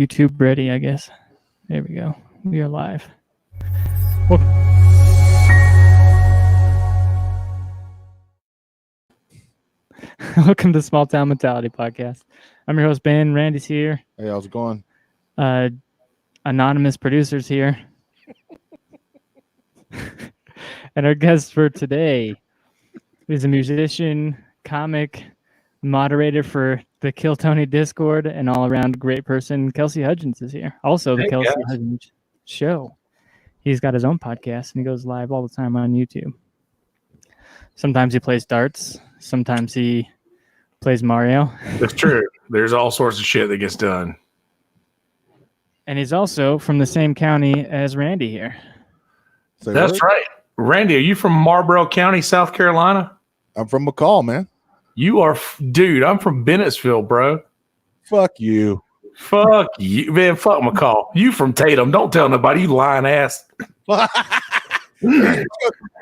YouTube ready, I guess. There we go. We are live. Welcome to Small Town Mentality Podcast. I'm your host, Ben. Randy's here. Hey, how's it going? Anonymous producer's here. And our guest for today is a musician, comic, moderator for the Kill Tony Discord, and all-around great person. Kelsey Hudgins is here. Also, the Kelsey Hudgins Show. He's got his own podcast, and he goes live all the time on YouTube. Sometimes he plays darts. Sometimes he plays Mario. That's true. There's all sorts of shit that gets done. And he's also from the same county as Randy here. That's right. Randy, are you from Marlboro County, South Carolina? I'm from McCall, man. You are, dude, I'm from Bennettsville, bro. Fuck you. Fuck you, man. Fuck McCall. You from Tatum. Don't tell nobody, you lying ass. I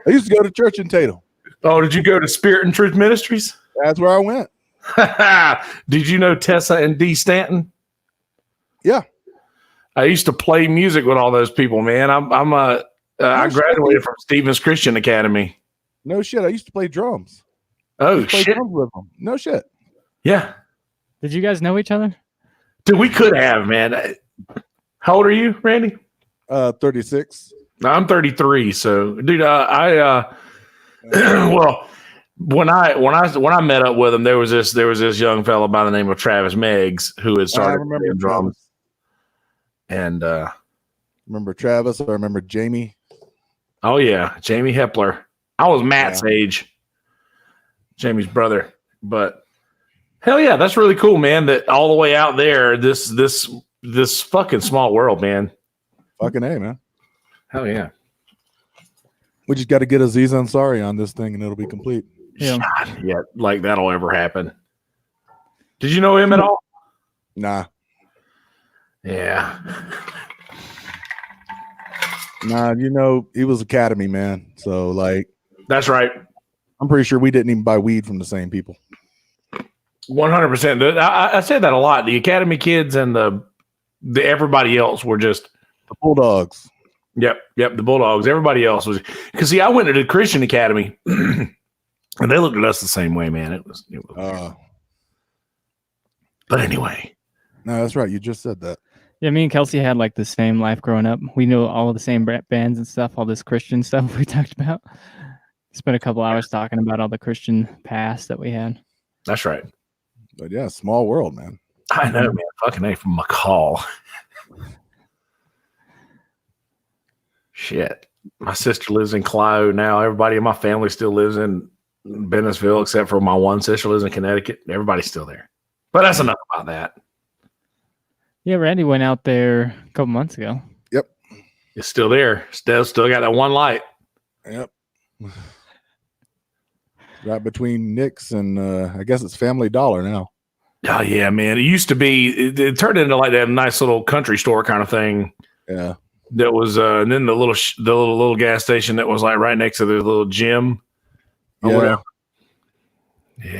used to go to church in Tatum. Oh, did you go to Spirit and Truth Ministries? That's where I went. Did you know Tessa and Dee Stanton? Yeah. I used to play music with all those people, man. I graduated from Stevens Christian Academy. No shit. I used to play drums. Oh, shit. Drums with them. No shit. Yeah. Did you guys know each other? Dude, we could have, man. How old are you, Randy? 36. I'm 33. So, dude, well, when I met up with him, there was this young fellow by the name of Travis Meggs who had started playing drums. And remember Travis? I remember Jamie. Oh yeah, Jamie Hepler. I was Matt's age, Jamie's brother. But hell yeah, that's really cool, man. That all the way out there, this fucking small world, man. Fucking A, man. Hell yeah. We just got to get Aziz Ansari on this thing, and it'll be complete. Yeah, like that'll ever happen. Did you know him at all? Nah. Yeah. Nah, he was Academy, man. So, like. That's right. I'm pretty sure we didn't even buy weed from the same people. 100%. I say that a lot. The Academy kids and the everybody else were just. The Bulldogs. Yep, the Bulldogs. Everybody else was. Because, see, I went to the Christian Academy, and they looked at us the same way, man. It was but anyway. No, that's right. You just said that. Yeah, me and Kelsey had like the same life growing up. We knew all of the same bands and stuff, all this Christian stuff we talked about. Spent a couple hours talking about all the Christian past that we had. That's right. But yeah, small world, man. I know, man. Fucking A from McCall. Shit. My sister lives in Clio now. Everybody in my family still lives in Bennettsville, except for my one sister lives in Connecticut. Everybody's still there. But that's enough about that. Yeah, Randy went out there a couple months ago. Yep. It's still there. Still got that one light. Yep. Right between Nick's and I guess it's Family Dollar now. Oh yeah, man. It used to be. It turned into like that nice little country store kind of thing. Yeah. That was, and then the little gas station that was like right next to the little gym. Yeah.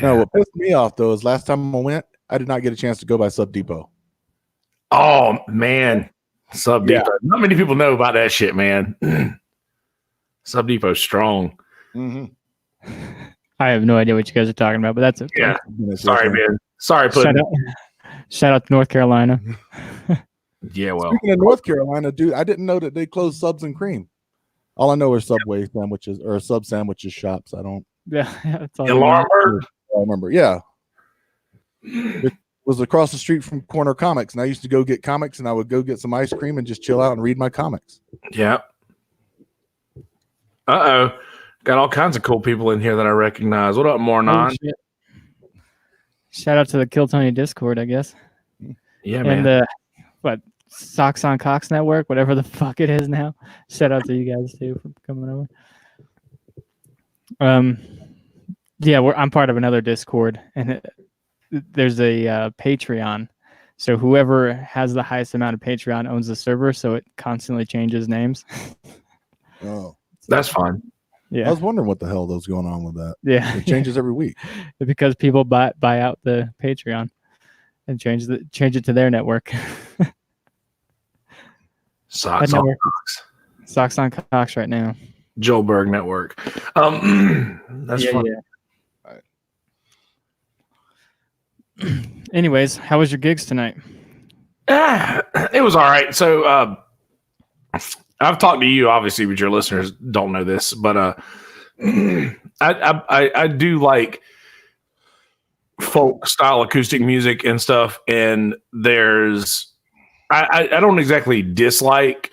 No, what pissed me off though is last time I went, I did not get a chance to go by Sub Depot. Oh man, Sub Depot. Yeah. Not many people know about that shit, man. Sub Depot's strong. Mm-hmm. I have no idea what you guys are talking about, but that's okay. Yeah. Sorry, man. Sorry, shout out to North Carolina. Yeah, well. Speaking of North Carolina, dude, I didn't know that they closed Subs and Cream. All I know are Subway sandwiches or sub sandwiches shops. I don't. Yeah, that's all. In Laurinburg? I remember. Yeah. It was across the street from Corner Comics, and I used to go get comics, and I would go get some ice cream and just chill out and read my comics. Yeah. Uh-oh. Got all kinds of cool people in here that I recognize. What up, Mornon? Oh, shout out to the Kill Tony Discord, I guess. Yeah, man. And Socks on Cox Network, whatever the fuck it is now. Shout out to you guys too for coming over. Yeah, I'm part of another Discord, and there's a Patreon. So whoever has the highest amount of Patreon owns the server, so it constantly changes names. Oh, that's fine. Yeah, I was wondering what the hell was going on with that. Yeah, it changes every week because people buy out the Patreon and change it to their network. Socks That on network. Cox. Socks on Cox right now. Joelberg Network. That's fun. Anyways, how was your gigs tonight? It was all right. So I've talked to you, obviously, but your listeners don't know this, but I do like folk style acoustic music and stuff, and I don't exactly dislike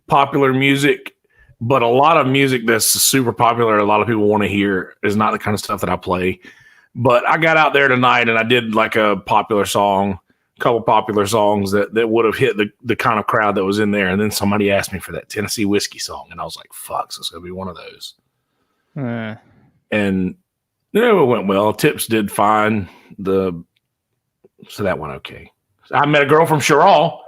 popular music, but a lot of music that's super popular, a lot of people want to hear, is not the kind of stuff that I play. But I got out there tonight and I did like a couple popular songs that would have hit the kind of crowd that was in there. And then somebody asked me for that Tennessee Whiskey song, and I was like, fuck, so it's gonna be one of those. And it went well. Tips did fine. So that went okay. I met a girl from Sherall.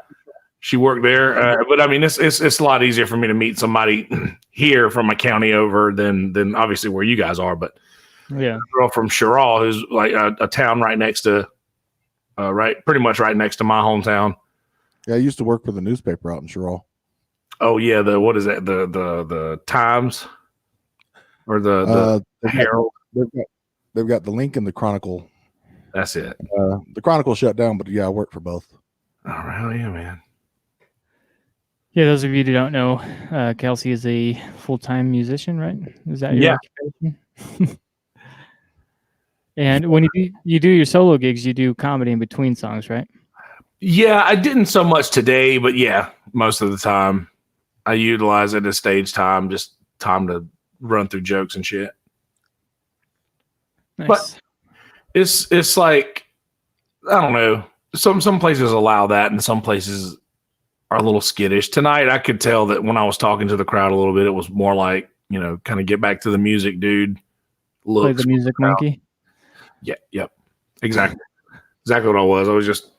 She worked there, but I mean, it's a lot easier for me to meet somebody here from a county over than obviously where you guys are. But yeah, a girl from Sherall, who's like a town right next to, pretty much right next to my hometown. Yeah, I used to work for the newspaper out in Sherall. Oh yeah, what is that? The Times or the Herald? They've got the Link and the Chronicle. That's it. The Chronicle shut down, but yeah, I worked for both. Oh hell yeah, man. Yeah, those of you who don't know, Kelsey is a full-time musician, right? Is that your occupation? And when you do your solo gigs, you do comedy in between songs, right? Yeah, I didn't so much today, but yeah, most of the time I utilize it as stage time, just time to run through jokes and shit. Nice. But it's like, I don't know. Some places allow that, and some places are a little skittish. Tonight, I could tell that when I was talking to the crowd a little bit, it was more like, kind of get back to the music, dude. Play the music monkey. Yeah, yep. Exactly. Exactly what I was. I was just,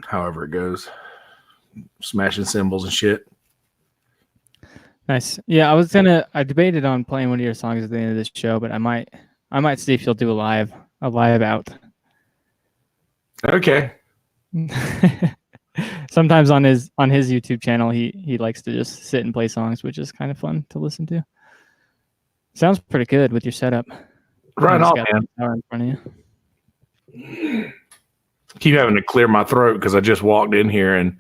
however it goes, smashing cymbals and shit. Nice. Yeah, I debated on playing one of your songs at the end of this show, but I might see if you'll do a live out. Okay. Sometimes on his YouTube channel, he likes to just sit and play songs, which is kind of fun to listen to. Sounds pretty good with your setup. Right on, man. In front of you. Keep having to clear my throat because I just walked in here and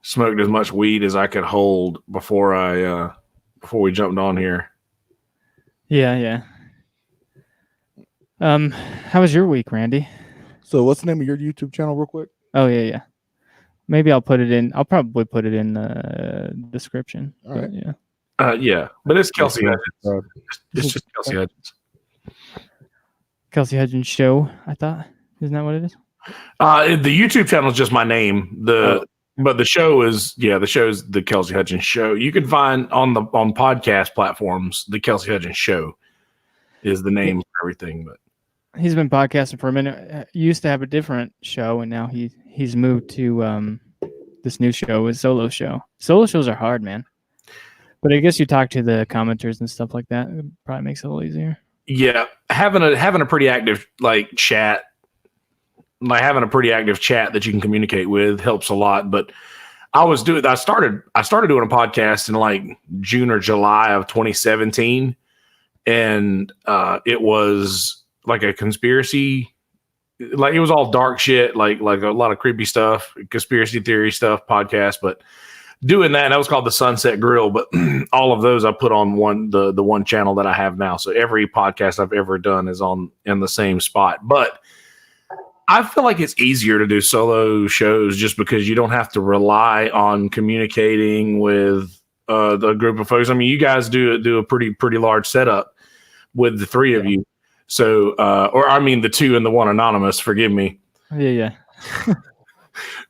smoked as much weed as I could hold before we jumped on here. Yeah. How was your week, Randy? So what's the name of your YouTube channel real quick? Oh, yeah. Maybe I'll probably put it in the description. All right. Yeah. Yeah. But it's Kelsey Hudgins. It's just Kelsey Hudgins. Kelsey Hudgins Show, I thought. Isn't that what it is? The YouTube channel is just my name. But the show is the Kelsey Hudgins Show. You can find on podcast platforms, the Kelsey Hudgins Show is the name for everything. But he's been podcasting for a minute. He used to have a different show, and now he's moved to this new show, his solo show. Solo shows are hard, man. But I guess you talk to the commenters and stuff like that. It probably makes it a little easier. Yeah, having a pretty active chat. Like having a pretty active chat that you can communicate with helps a lot. But I started doing a podcast in like June or July of 2017, and it was like a conspiracy, like it was all dark shit, like a lot of creepy stuff, conspiracy theory stuff podcast. But doing that was called the Sunset Grill. But all of those I put on the one channel that I have now. So every podcast I've ever done is in the same spot. But I feel like it's easier to do solo shows just because you don't have to rely on communicating with the group of folks. I mean, you guys do a pretty large setup with the three of you. So, the two and the one anonymous. Forgive me. Yeah.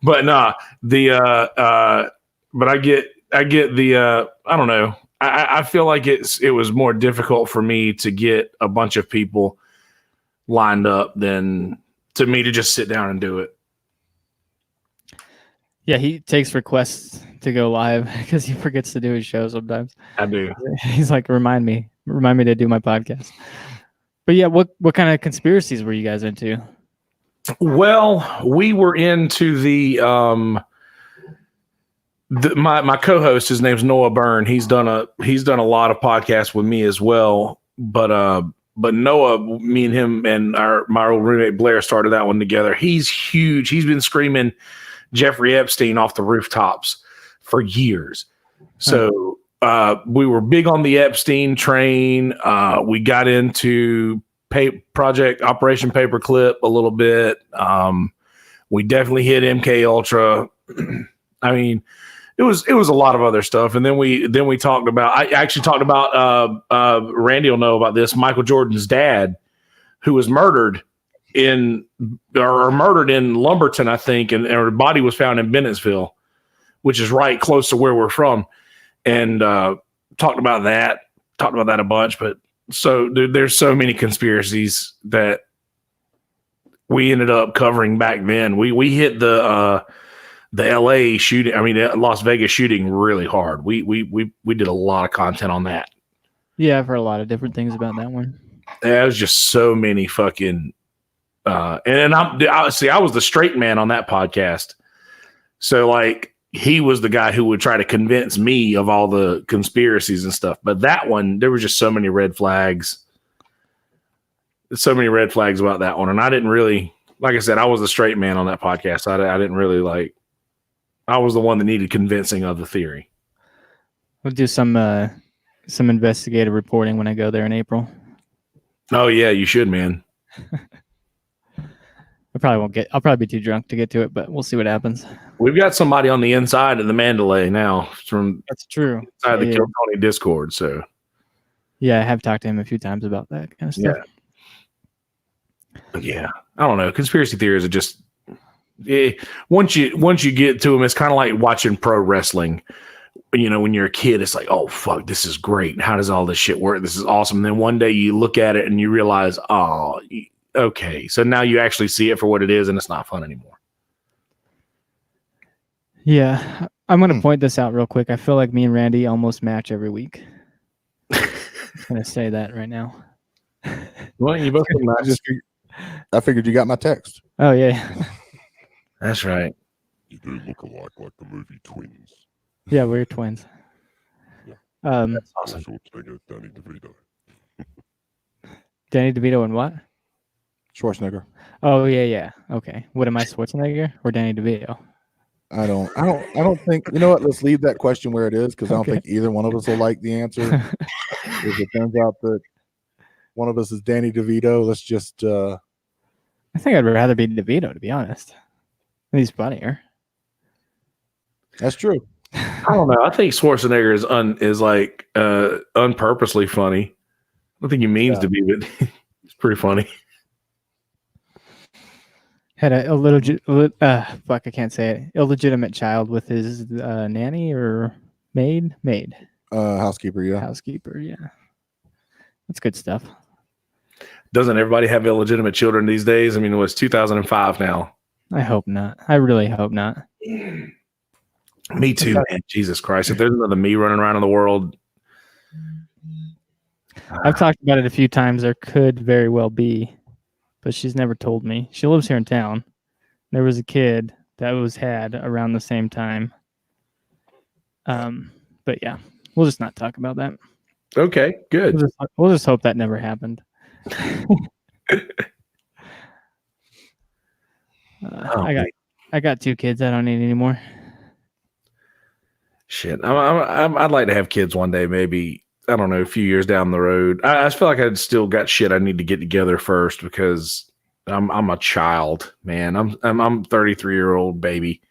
But nah, but I get the I don't know. I feel like it was more difficult for me to get a bunch of people lined up than to me to just sit down and do it. Yeah, he takes requests to go live because he forgets to do his show sometimes. I do. He's like, remind me to do my podcast. But yeah, what kind of conspiracies were you guys into? Well, we were into the my co-host, his name's Noah Byrne. He's done a lot of podcasts with me as well. But Noah, me and him and my old roommate Blair started that one together. He's huge. He's been screaming Jeffrey Epstein off the rooftops for years. So we were big on the Epstein train. We got into Project Operation Paperclip a little bit. We definitely hit MK Ultra. I mean, it was a lot of other stuff. And then we talked about, I actually talked about, Randy will know about this, Michael Jordan's dad, who was murdered in Lumberton, I think. And her body was found in Bennettsville, which is right close to where we're from. And, talked about that a bunch, but so there's so many conspiracies that we ended up covering back then. We hit the LA shooting, the Las Vegas shooting really hard. We did a lot of content on that. Yeah, I've heard a lot of different things about that one. There was just so many fucking and I was the straight man on that podcast. So like he was the guy who would try to convince me of all the conspiracies and stuff. But that one, there were just so many red flags. So many red flags about that one. And I didn't really, like I said, I was the straight man on that podcast. I didn't really I was the one that needed convincing of the theory. We'll do some investigative reporting when I go there in April. Oh yeah, you should, man. I'll probably be too drunk to get to it, but we'll see what happens. We've got somebody on the inside of the Mandalay now That's true. Inside the Kill Tony Discord. So yeah, I have talked to him a few times about that kind of stuff. Yeah. I don't know. Conspiracy theories are just once you get to them, it's kind of like watching pro wrestling. You know, when you're a kid, it's like, oh fuck, this is great. How does all this shit work? This is awesome. And then one day you look at it and you realize, oh, okay. So now you actually see it for what it is, and it's not fun anymore. Yeah, I'm going to point this out real quick. I feel like me and Randy almost match every week. I'm going to say that right now. Well, you both I figured you got my text. Oh, yeah. That's right. You do look alike, like the movie Twins. Yeah, we're twins. Yeah. That's awesome. Schwarzenegger, Danny DeVito. Danny DeVito and what? Schwarzenegger. Oh, yeah. Okay. What am I, Schwarzenegger or Danny DeVito? I don't think, you know what? Let's leave that question where it is, because I don't think either one of us will like the answer. If it turns out that one of us is Danny DeVito, let's just. I think I'd rather be DeVito, to be honest. He's funnier. That's true. I don't know. I think Schwarzenegger is unpurposely funny. I don't think he means to be, but it's pretty funny. Had a I can't say it. Illegitimate child with his nanny or maid. Housekeeper, yeah. Housekeeper, yeah. That's good stuff. Doesn't everybody have illegitimate children these days? I mean, it was 2005 now. I hope not. I really hope not. Me too, man. Jesus Christ. If there's another me running around in the world. I've talked about it a few times. There could very well be, but she's never told me. She lives here in town. There was a kid that was had around the same time. But yeah, we'll just not talk about that. Okay, good. We'll just hope that never happened. I got 2 kids. I don't need any more. Shit, I'd like to have kids one day. Maybe, I don't know, a few years down the road. I just feel like I'd still got shit I need to get together first, because I'm a child, man. I'm 33-year-old baby.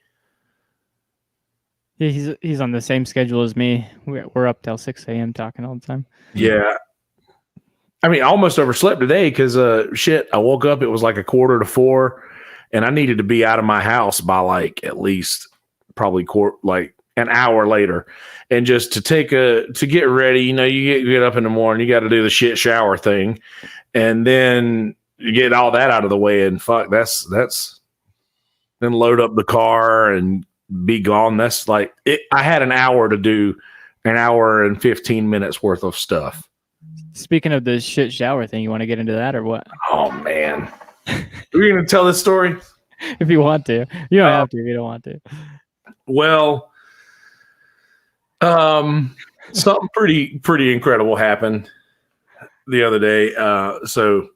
Yeah, he's on the same schedule as me. We're up till 6 a.m. talking all the time. Yeah. I mean, I almost overslept today because I woke up, it was like 3:45, and I needed to be out of my house by like at least probably an hour later. And just to get ready, you know, you get up in the morning, you got to do the shit shower thing, and then you get all that out of the way, and fuck, that's then load up the car and be gone. That's like it. I had an hour to do an hour and 15 minutes worth of stuff. Speaking of the shit shower thing, you want to get into that or what? Oh man, are we going to tell this story? If you want to, you don't have to if you don't want to. Well, Something pretty incredible happened the other day. So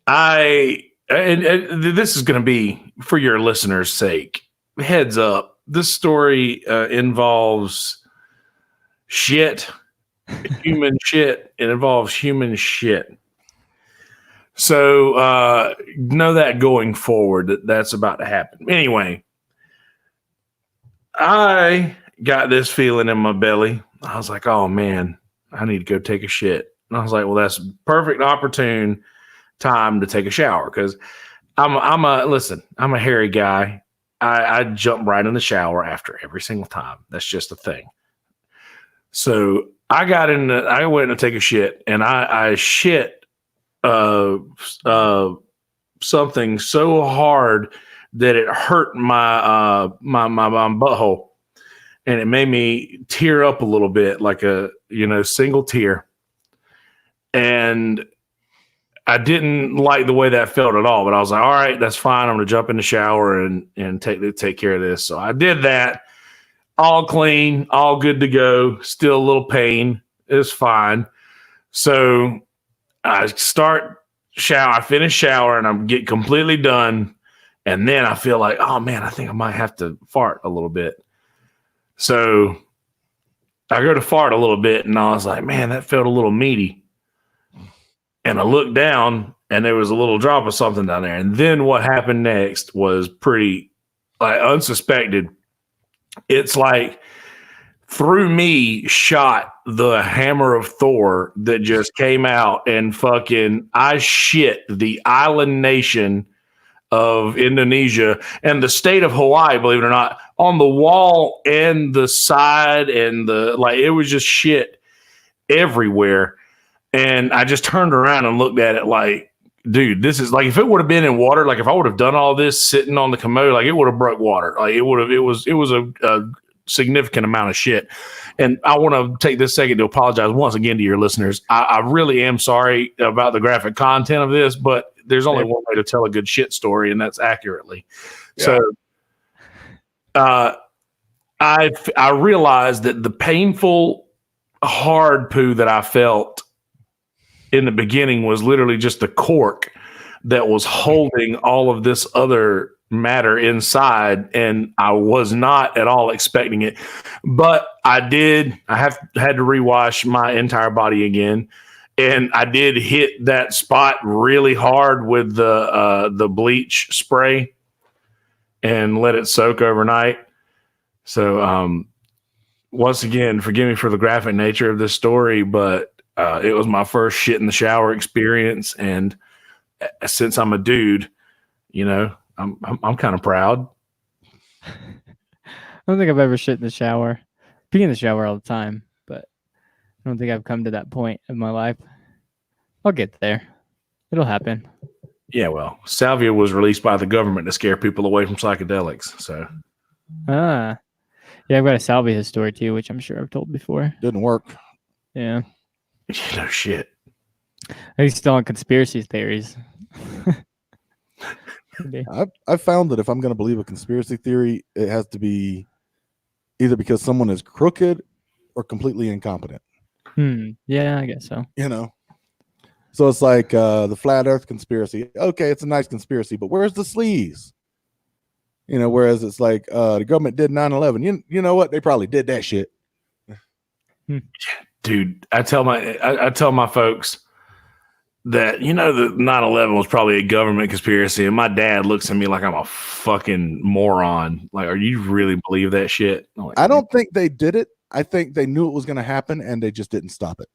and this is going to be for your listeners' sake. Heads up, this story involves shit, human shit. It involves human shit. So know that going forward, that's about to happen. Anyway, I got this feeling in my belly. I was like, oh man, I need to go take a shit. And I was like, well, that's perfect opportune time to take a shower because I'm a hairy guy. I jump right in the shower after every single time. That's just a thing. So I went to take a shit and I shit something so hard that it hurt my butthole, and it made me tear up a little bit, like a single tear. And I didn't like the way that felt at all, but I was like, all right, that's fine. I'm gonna jump in the shower and take care of this. So I did that. All clean, all good to go. Still a little pain. It's fine. So I finish shower, and I'm get completely done. And then I feel like, oh man, I think I might have to fart a little bit. So I go to fart a little bit, and I was like, man, that felt a little meaty. And I looked down, and there was a little drop of something down there. And then what happened next was pretty unsuspected. It's like through me shot the hammer of Thor that just came out, and fucking I shit the island nation of Indonesia and the state of Hawaii, believe it or not, on the wall and the side, and it was just shit everywhere. And I just turned around and looked at it like, dude, this is like, if it would have been in water, like if I would have done all this sitting on the commode, like it would have broke water. Like it was a significant amount of shit. And I want to take this second to apologize once again to your listeners. I really am sorry about the graphic content of this, but there's only one way to tell a good shit story, and that's accurately. Yeah. So I realized that the painful, hard poo that I felt in the beginning was literally just the cork that was holding all of this other matter inside, and I was not at all expecting it. But I had to rewash my entire body again, and I did hit that spot really hard with the bleach spray and let it soak overnight. So once again, forgive me for the graphic nature of this story, but it was my first shit in the shower experience, and since I'm a dude, I'm kind of proud. I don't think I've ever shit in the shower. Pee in the shower all the time, but I don't think I've come to that point in my life. I'll get there. It'll happen. Yeah, well, salvia was released by the government to scare people away from psychedelics. So, yeah, I've got a salvia story too, which I'm sure I've told before. Didn't work. Yeah. No shit. He's still on conspiracy theories. I've found that if I'm going to believe a conspiracy theory, it has to be either because someone is crooked or completely incompetent. Yeah, I guess so. So it's like the flat Earth conspiracy. Okay, it's a nice conspiracy, but where's the sleaze? Whereas it's like the government did 9/11. You know what? They probably did that shit. Dude, I tell my folks that, the 9/11 was probably a government conspiracy, and my dad looks at me like I'm a fucking moron. Like, are you really believe that shit? Like, I don't think they did it. I think they knew it was going to happen, and they just didn't stop it.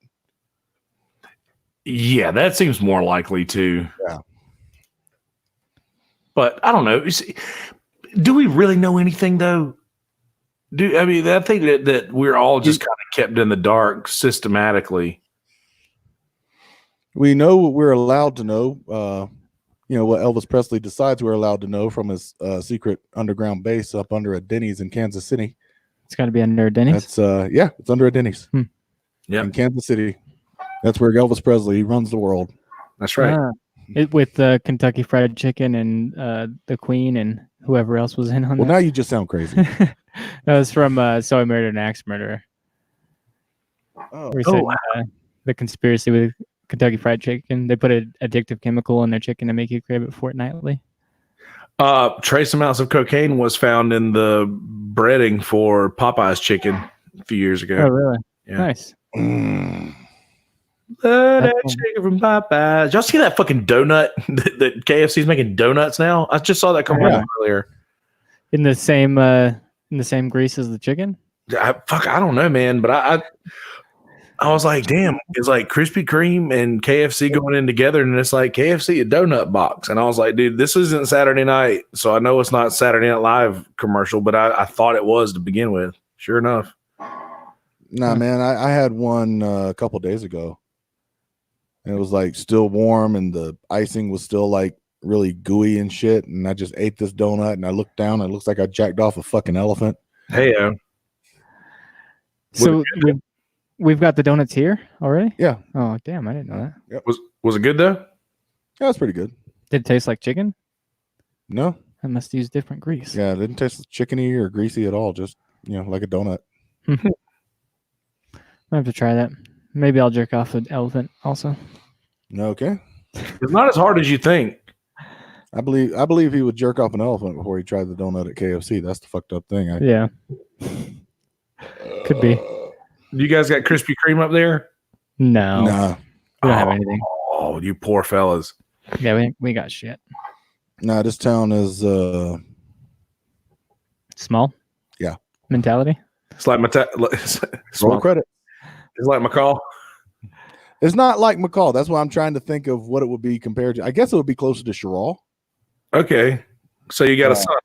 Yeah, that seems more likely too. Yeah. But I don't know. Do we really know anything though? I think that we're all just kind of kept in the dark systematically. We know what we're allowed to know. What Elvis Presley decides we're allowed to know from his secret underground base up under a Denny's in Kansas City. It's got to be under a Denny's? It's under a Denny's. Yeah, in Kansas City. That's where Elvis Presley runs the world. That's right. With Kentucky Fried Chicken and the Queen and whoever else was in on Well, that. now you just sound crazy. That was from So I Married an Axe Murderer. Oh, Where he said the conspiracy with Kentucky Fried Chicken. They put an addictive chemical in their chicken to make you crave it fortnightly. Trace amounts of cocaine was found in the breading for Popeye's chicken a few years ago. Oh, really? Yeah. Nice. That chicken from Popeyes. Did y'all see that fucking donut that KFC's making donuts now? I just saw that come out earlier. In the same grease as the chicken? I don't know, man, but I was like, damn, it's like Krispy Kreme and KFC going in together, and it's like KFC a donut box. And I was like, dude, this isn't Saturday night, so I know it's not Saturday Night Live commercial, but I thought it was to begin with. Sure enough. Nah, man, I had one a couple days ago, and it was like still warm, and the icing was still like really gooey and shit. And I just ate this donut, and I looked down, and it looks like I jacked off a fucking elephant. Hey, So we've got the donuts here already? Yeah. Oh, damn, I didn't know that. Yep. Was it good though? Yeah, it's pretty good. Did it taste like chicken? No. I must use different grease. Yeah, it didn't taste chickeny or greasy at all. Just, like a donut. I have to try that. Maybe I'll jerk off an elephant also. Okay. It's not as hard as you think. I believe he would jerk off an elephant before he tried the donut at KFC. That's the fucked up thing. Yeah. Could be. You guys got Krispy Kreme up there? No. Nah. We don't have anything. Oh, you poor fellas. Yeah, we got shit. Nah, this town is Small? Yeah. Mentality? It's like roll credit. It's like McCall. It's not like McCall. That's why I'm trying to think of what it would be compared to. I guess it would be closer to Sherall. Okay. So you got a Sonic.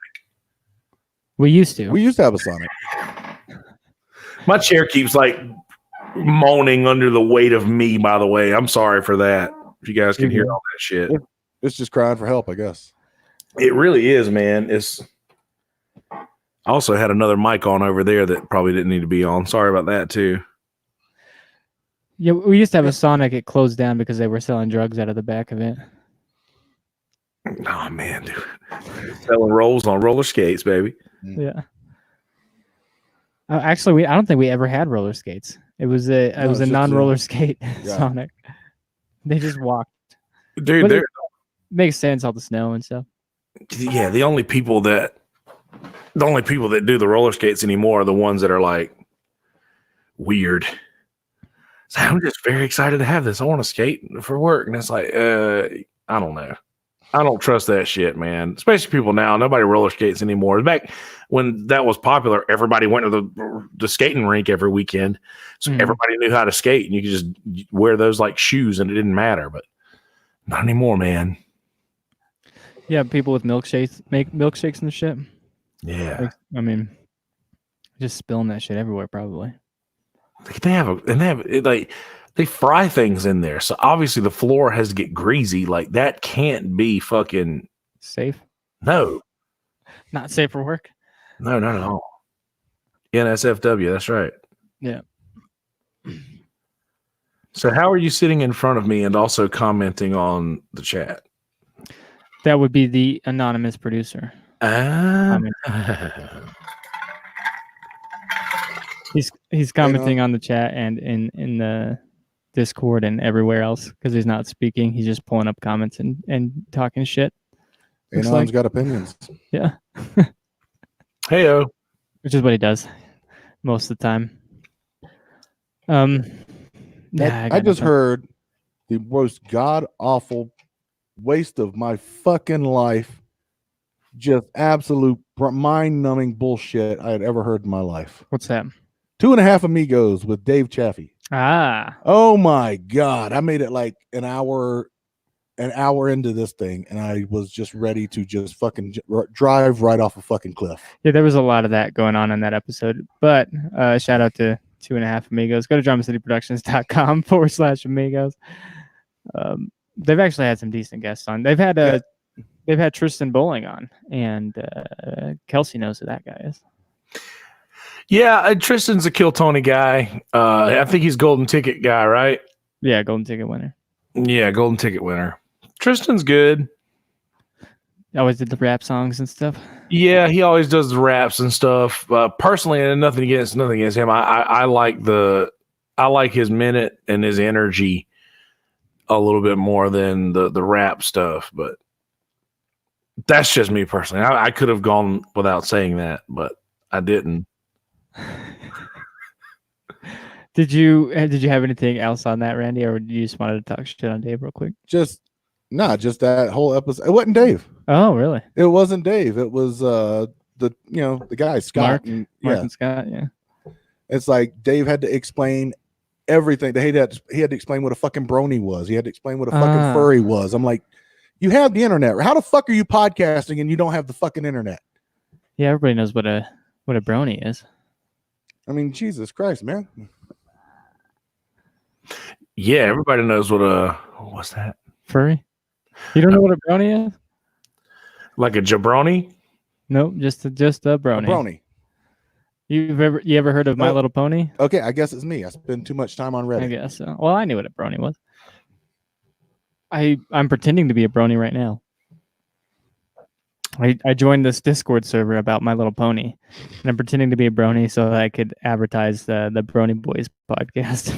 We used to. We used to have a Sonic. My chair keeps like moaning under the weight of me, by the way. I'm sorry for that. If you guys can hear all that shit. It's just crying for help, I guess. It really is, man. I also had another mic on over there that probably didn't need to be on. Sorry about that too. Yeah, we used to have a Sonic. It closed down because they were selling drugs out of the back of it. Oh man, dude. Selling rolls on roller skates, baby. Yeah. Actually, I don't think we ever had roller skates. It was a non-roller skate Sonic. They just walked. Dude, it makes sense, all the snow and stuff. Yeah, the only people that do the roller skates anymore are the ones that are like weird. So I'm just very excited to have this. I want to skate for work, and it's like, I don't know. I don't trust that shit, man. Especially people now. Nobody roller skates anymore. Back when that was popular, everybody went to the skating rink every weekend, so everybody knew how to skate, and you could just wear those like shoes, and it didn't matter. But not anymore, man. Yeah, people with milkshakes make milkshakes and shit. Yeah, like, I mean, just spilling that shit everywhere, probably. They fry things in there, so obviously the floor has to get greasy. Like that can't be fucking safe. No, not safe for work. No, not at all. NSFW, that's right. Yeah. So how are you sitting in front of me and also commenting on the chat? That would be the anonymous producer. He's commenting on the chat and in the Discord and everywhere else because he's not speaking. He's just pulling up comments and talking shit. Anon's got opinions. Yeah. Heyo. Which is what he does most of the time. I just heard the most god awful waste of my fucking life. Just absolute mind-numbing bullshit I had ever heard in my life. What's that? 2.5 Amigos with Dave Chaffee. Ah. Oh my God. I made it like an hour into this thing, and I was just ready to just fucking drive right off a fucking cliff. Yeah, there was a lot of that going on in that episode. But shout out to 2.5 Amigos. Go to DramaCityProductions.com/Amigos. They've actually had some decent guests on. They've had Tristan Bowling on, and Kelsey knows who that guy is. Yeah, Tristan's a Kill Tony guy. I think he's Golden Ticket guy, right? Yeah, Golden Ticket winner. Yeah, Golden Ticket winner. Tristan's good. Always did the rap songs and stuff. Yeah, he always does the raps and stuff. Personally, and nothing against him. I like his minute and his energy a little bit more than the rap stuff, but that's just me personally. I could have gone without saying that, but I didn't. Did you have anything else on that, Randy, or you just wanted to talk shit on Dave real quick? Just that whole episode. It wasn't Dave. Oh, really? It wasn't Dave. It was the guy Scott. Mark Yeah, and Scott. Yeah. it's like Dave had to explain everything. He had to explain what a fucking brony was. He had to explain what a fucking furry was. I'm like, you have the internet. How the fuck are you podcasting and you don't have the fucking internet? Yeah, everybody knows what a brony is. I mean, Jesus Christ, man. Yeah, everybody knows what's that? Furry? You don't know what a brony is? Like a jabroni? Nope, just a brony. A brony. You ever heard of My Little Pony? Okay, I guess it's me. I spend too much time on Reddit. I guess so. Well, I knew what a brony was. I'm pretending to be a brony right now. I joined this Discord server about My Little Pony, and I'm pretending to be a brony so that I could advertise the Brony Boys podcast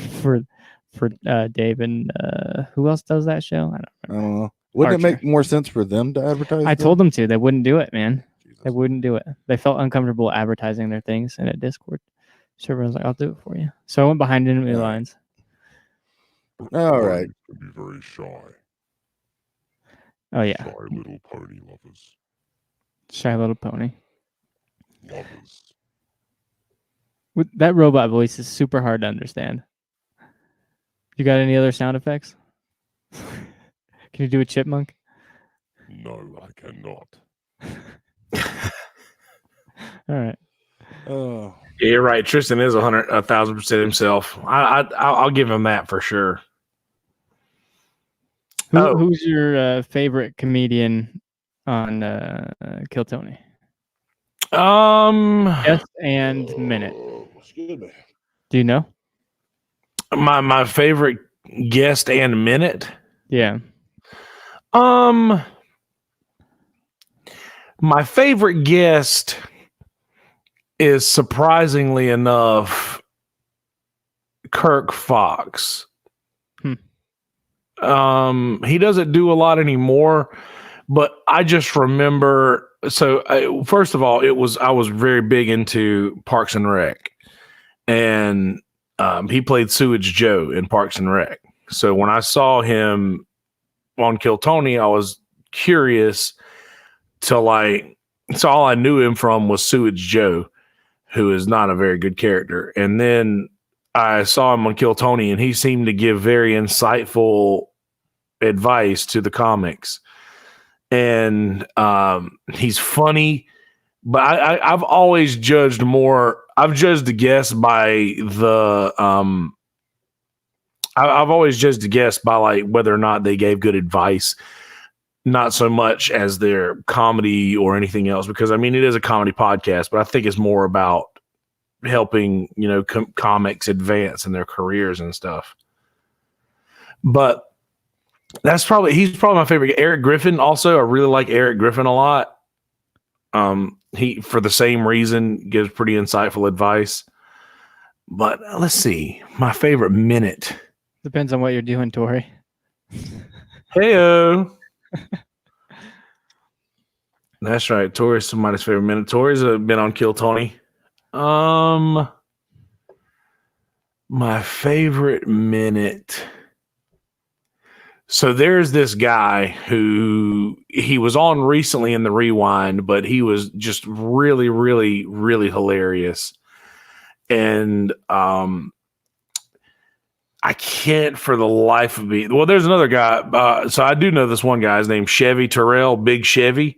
for Dave and who else does that show? I don't know. Wouldn't it make more sense for them to advertise? I told them to. They wouldn't do it, man. They wouldn't do it. They felt uncomfortable advertising their things in a Discord server. I was like, I'll do it for you. So I went behind enemy lines. All right. Can be very shy. Oh, yeah. Shy little pony lovers. Shy Little Pony. Lovers. With that robot voice is super hard to understand. You got any other sound effects? Can you do a chipmunk? No, I cannot. All right. Oh. Yeah, you're right. Tristan is 1,000% himself. I'll give him that for sure. Who's your favorite comedian on Kill Tony? Yes, and minute. Excuse me. Do you know? My favorite guest and minute. Yeah. My favorite guest is surprisingly enough Kirk Fox. He doesn't do a lot anymore, but I just remember. So first of all, I was very big into Parks and Rec, and he played Sewage Joe in Parks and Rec. So when I saw him on Kill Tony, I was curious to so all I knew him from was Sewage Joe, who is not a very good character. And then I saw him on Kill Tony, and he seemed to give very insightful advice to the comics. And he's funny, but I've always judged more. I've judged the guests by the I've always judged the guests by like whether or not they gave good advice, not so much as their comedy or anything else. Because I mean, it is a comedy podcast, but I think it's more about helping comics advance in their careers and stuff. But he's probably my favorite. Eric Griffin also, I really like Eric Griffin a lot. He, for the same reason, gives pretty insightful advice. But let's see, my favorite minute. Depends on what you're doing, Tori. Heyo. That's right. Tori's somebody's favorite minute. Tori's been on Kill Tony. My favorite minute. So there's this guy who he was on recently in the Rewind, but he was just really, really, really hilarious. And I can't for the life of me. Well, there's another guy. So I do know this one guy. His name's Chevy Terrell, Big Chevy,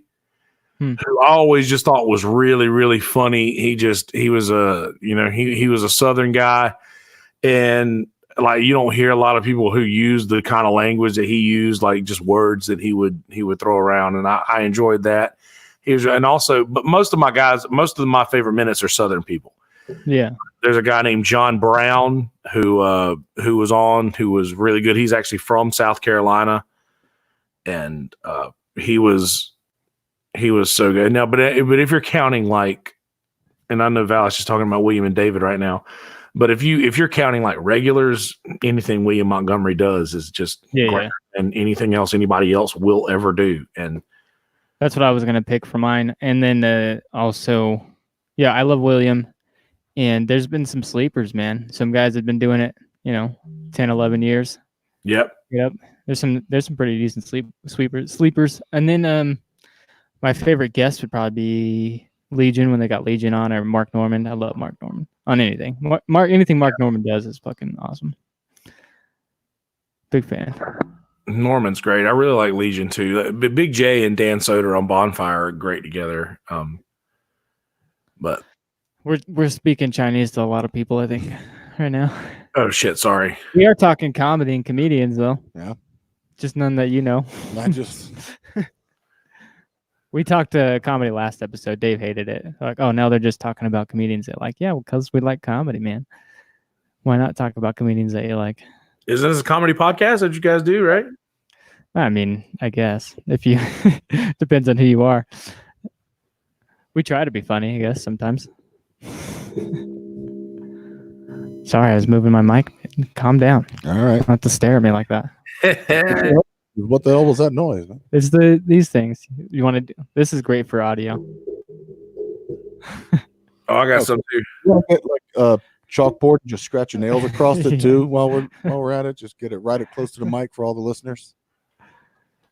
who I always just thought was really, really funny. He was a Southern guy, and like you don't hear a lot of people who use the kind of language that he used, like just words that he would throw around, and I enjoyed that. But most of my favorite minutes are Southern people. Yeah. There's a guy named John Brown who was really good. He's actually from South Carolina, and he was He was so good. Now, but if you're counting like, and I know Val's just talking about William and David right now, but if you're counting like regulars, anything William Montgomery does is just great, and anything else anybody else will ever do. And that's what I was gonna pick for mine. And then also, yeah, I love William. And there's been some sleepers, man. Some guys have been doing it, 10, 11 years. Yep. There's some pretty decent sleepers. And then my favorite guest would probably be Legion when they got Legion on, or Mark Norman. I love Mark Norman on anything. Anything Mark Norman does is fucking awesome. Big fan. Norman's great. I really like Legion too. Big J and Dan Soder on Bonfire are great together. But we're speaking Chinese to a lot of people, I think, right now. Oh shit, sorry. We are talking comedy and comedians though. Yeah. Just none that you know. Not just We talked comedy last episode. Dave hated it. Like, oh, now they're just talking about comedians that like, yeah, because we like comedy, man. Why not talk about comedians that you like? Isn't this a comedy podcast that you guys do, right? I mean, I guess if you depends on who you are. We try to be funny, I guess, sometimes. Sorry, I was moving my mic. Calm down. all right. Don't have to stare at me like that. What the hell was that noise? Man? It's these things you want to do. This is great for audio. Oh, I got some too. You want to get like a chalkboard and just scratch your nails across it too while we're at it. Just get it right close to the mic for all the listeners.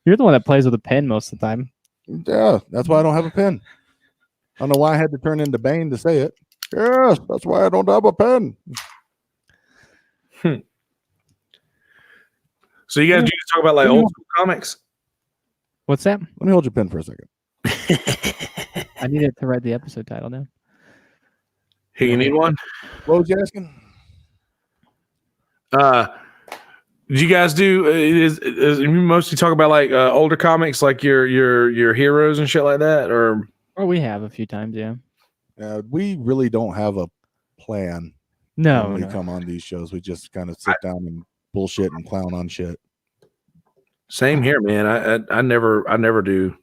You're the one that plays with a pen most of the time. Yeah, that's why I don't have a pen. I don't know why I had to turn into Bane to say it. Yes, that's why I don't have a pen. So you guys do talk about like old school comics? What's that? Let me hold your pen for a second. I needed to write the episode title down. Hey, you need one? What was you asking? Do you guys do? Is you mostly talk about like older comics, like your heroes and shit like that, or? Or we have a few times, yeah. We really don't have a plan. No, when we no. come on these shows, we just kind of sit down and bullshit and clown on shit. Same here, man. I never do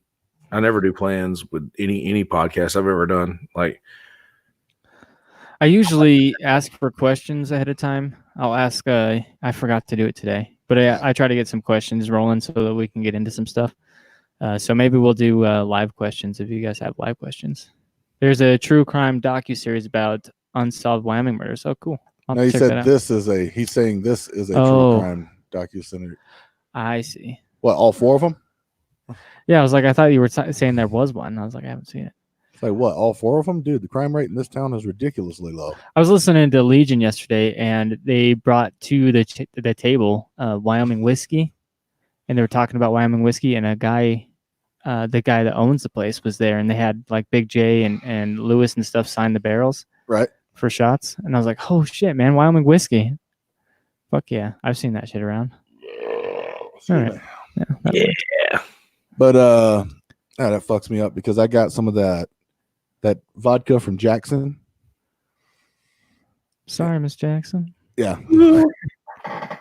plans with any podcast I've ever done. Like, I usually ask for questions ahead of time. I'll ask. I forgot to do it today, but I try to get some questions rolling so that we can get into some stuff. So maybe we'll do live questions if you guys have live questions. There's a true crime docuseries about unsolved Wyoming murders. Oh, cool. No, he said this is a. He's saying this is a true crime docuseries. I see. What? All four of them? Yeah, I was like, I thought you were saying there was one. I was like, I haven't seen it. It's like what? All four of them, dude. The crime rate in this town is ridiculously low. I was listening to Legion yesterday, and they brought to the table Wyoming whiskey, and they were talking about Wyoming whiskey, and a guy, the guy that owns the place, was there, and they had like Big J and Lewis and stuff sign the barrels, right, for shots, and I was like, oh shit, man, Wyoming whiskey, fuck yeah, I've seen that shit around. All right. Yeah. But that fucks me up because I got some of that vodka from Jackson. Sorry, Miss Jackson. Yeah. I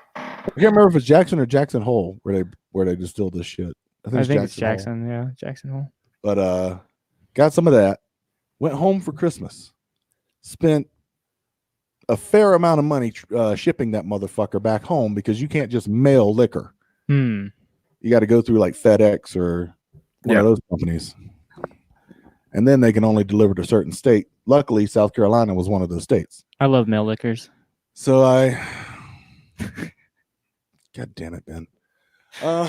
can't remember if it's Jackson or Jackson Hole where they distilled this shit. I think it's Jackson. Yeah, Jackson Hole. But got some of that. Went home for Christmas. Spent a fair amount of money shipping that motherfucker back home because you can't just mail liquor. You got to go through like FedEx or one of those companies. And then they can only deliver to a certain state. Luckily, South Carolina was one of those states. I love mail liquors. So God damn it, Ben. So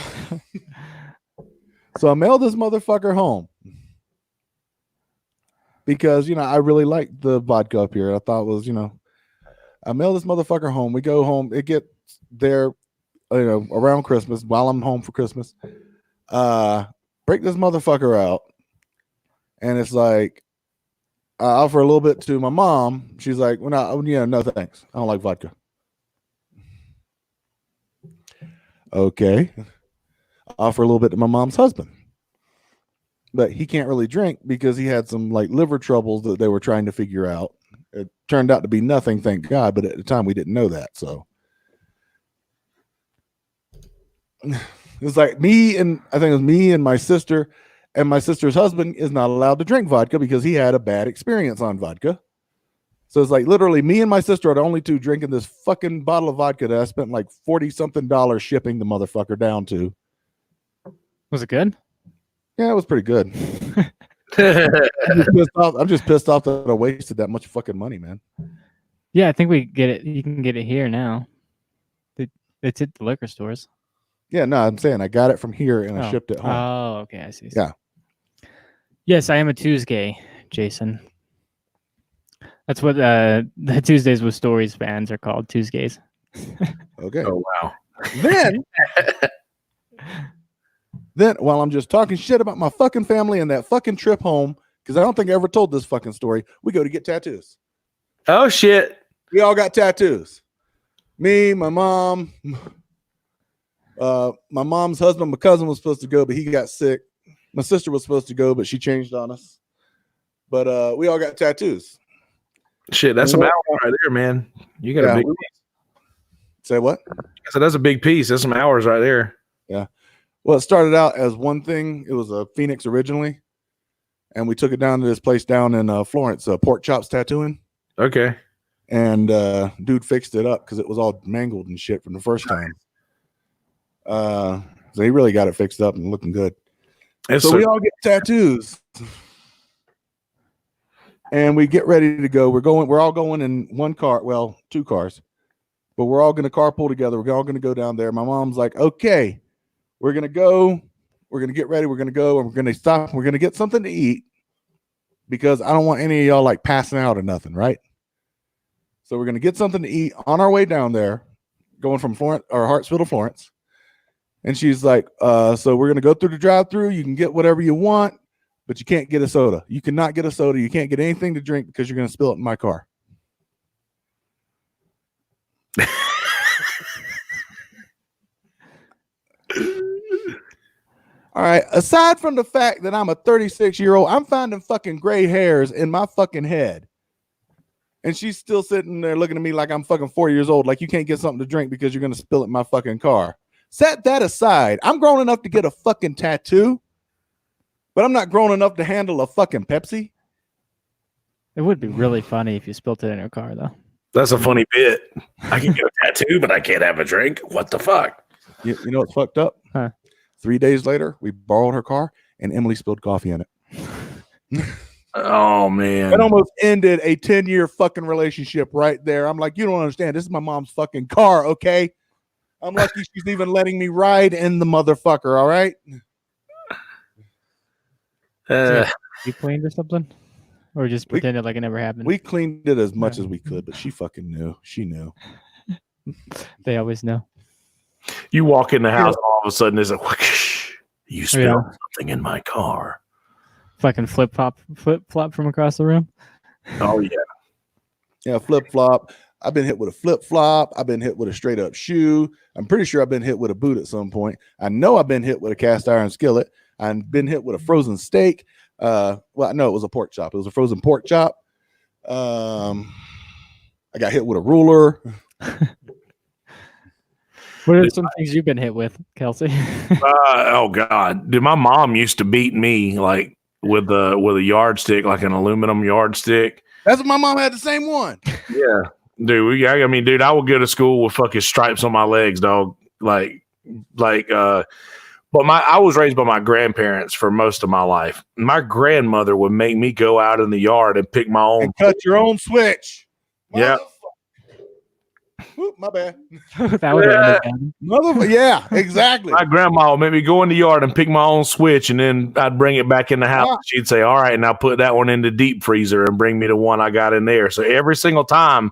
I mailed this motherfucker home because, I really liked the vodka up here. I thought it was, I mailed this motherfucker home. We go home. It gets there, around Christmas while I'm home for Christmas. Break this motherfucker out. And it's like, I offer a little bit to my mom. She's like, well, no, thanks. I don't like vodka. Okay. Offer a little bit to my mom's husband. But he can't really drink because he had some like liver troubles that they were trying to figure out. It turned out to be nothing, thank God. But at the time we didn't know that. So it was like I think it was me and my sister And my sister's husband is not allowed to drink vodka because he had a bad experience on vodka. So it's like literally me and my sister are the only two drinking this fucking bottle of vodka that I spent like $40-something shipping the motherfucker down to. Was it good? Yeah, it was pretty good. I'm just pissed off that I wasted that much fucking money, man. Yeah, I think we get it. You can get it here now. It's at the liquor stores. Yeah, no, I'm saying I got it from here and I shipped it home. Oh, okay, I see. Yeah. Yes, I am a Tuesday, Jason. That's what the Tuesdays with Stories fans are called, Tuesdays. Okay. Oh wow. Then while I'm just talking shit about my fucking family and that fucking trip home, because I don't think I ever told this fucking story, we go to get tattoos. Oh shit. We all got tattoos. Me, my mom, my mom's husband, my cousin was supposed to go, but he got sick. My sister was supposed to go, but she changed on us. But we all got tattoos. Shit, that's some hours right there, man. You got a big piece. Say what? I said that's a big piece. That's some hours right there. Yeah. Well, it started out as one thing. It was a Phoenix originally, and we took it down to this place down in Florence, Pork Chops Tattooing. Okay. And dude fixed it up because it was all mangled and shit from the first time. So he really got it fixed up and looking good. So we all get tattoos. And we get ready to go. We're all going in one car. Well, two cars. But we're all going to carpool together. We're all going to go down there. My mom's like, okay, we're going to go. We're going to get ready. We're going to go. And we're going to stop. We're going to get something to eat. Because I don't want any of y'all like passing out or nothing, right? So we're going to get something to eat on our way down there. Going from Florence or Hartsville to Florence. And she's like, so we're going to go through the drive-thru. You can get whatever you want. But you can't get a soda. You cannot get a soda. You can't get anything to drink because you're going to spill it in my car. All right. Aside from the fact that I'm a 36-year-old, I'm finding fucking gray hairs in my fucking head. And she's still sitting there looking at me like I'm fucking 4 years old. Like you can't get something to drink because you're going to spill it in my fucking car. Set that aside. I'm grown enough to get a fucking tattoo. But I'm not grown enough to handle a fucking Pepsi. It would be really funny if you spilt it in your car, though. That's a funny bit. I can get a tattoo, but I can't have a drink. What the fuck? You know what's fucked up? Huh. 3 days later, we borrowed her car, and Emily spilled coffee in it. Oh, man. It almost ended a 10-year fucking relationship right there. I'm like, you don't understand. This is my mom's fucking car, okay? I'm lucky she's even letting me ride in the motherfucker, all right? You cleaned or something? Or just pretended like it never happened? We cleaned it as much as we could, but she fucking knew. She knew. They always know. You walk in the house, all of a sudden there's a whoosh. You spilled something in my car. Fucking flip flop from across the room. Oh, yeah. Yeah, flip flop. I've been hit with a flip flop. I've been hit with a straight up shoe. I'm pretty sure I've been hit with a boot at some point. I know I've been hit with a cast iron skillet. I've been hit with a frozen steak. Well, no, it was a pork chop. It was a frozen pork chop. I got hit with a ruler. What are some things you've been hit with, Kelsey? Oh God, dude! My mom used to beat me like with a yardstick, like an aluminum yardstick. That's what my mom had, the same one. Yeah, dude. Dude, I would go to school with fucking stripes on my legs, dog. But I was raised by my grandparents for most of my life. My grandmother would make me go out in the yard and pick my own. And cut your own switch. Yeah. Whoop, my bad. That would have ended Yeah, exactly. My grandma would make me go in the yard and pick my own switch, and then I'd bring it back in the house. She'd say, all right, now put that one in the deep freezer and bring me the one I got in there. So every single time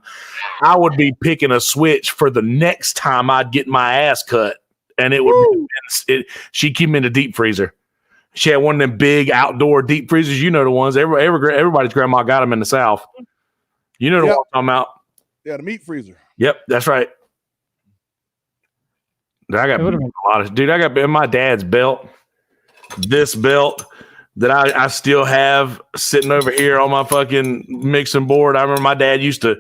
I would be picking a switch for the next time I'd get my ass cut. And it would she'd keep me in the deep freezer. She had one of them big outdoor deep freezers. You know the ones. Everybody's grandma got them in the South. You know the one I'm talking about. Yeah, the meat freezer. Yep, that's right. I got in my dad's belt. This belt that I still have sitting over here on my fucking mixing board. I remember my dad used to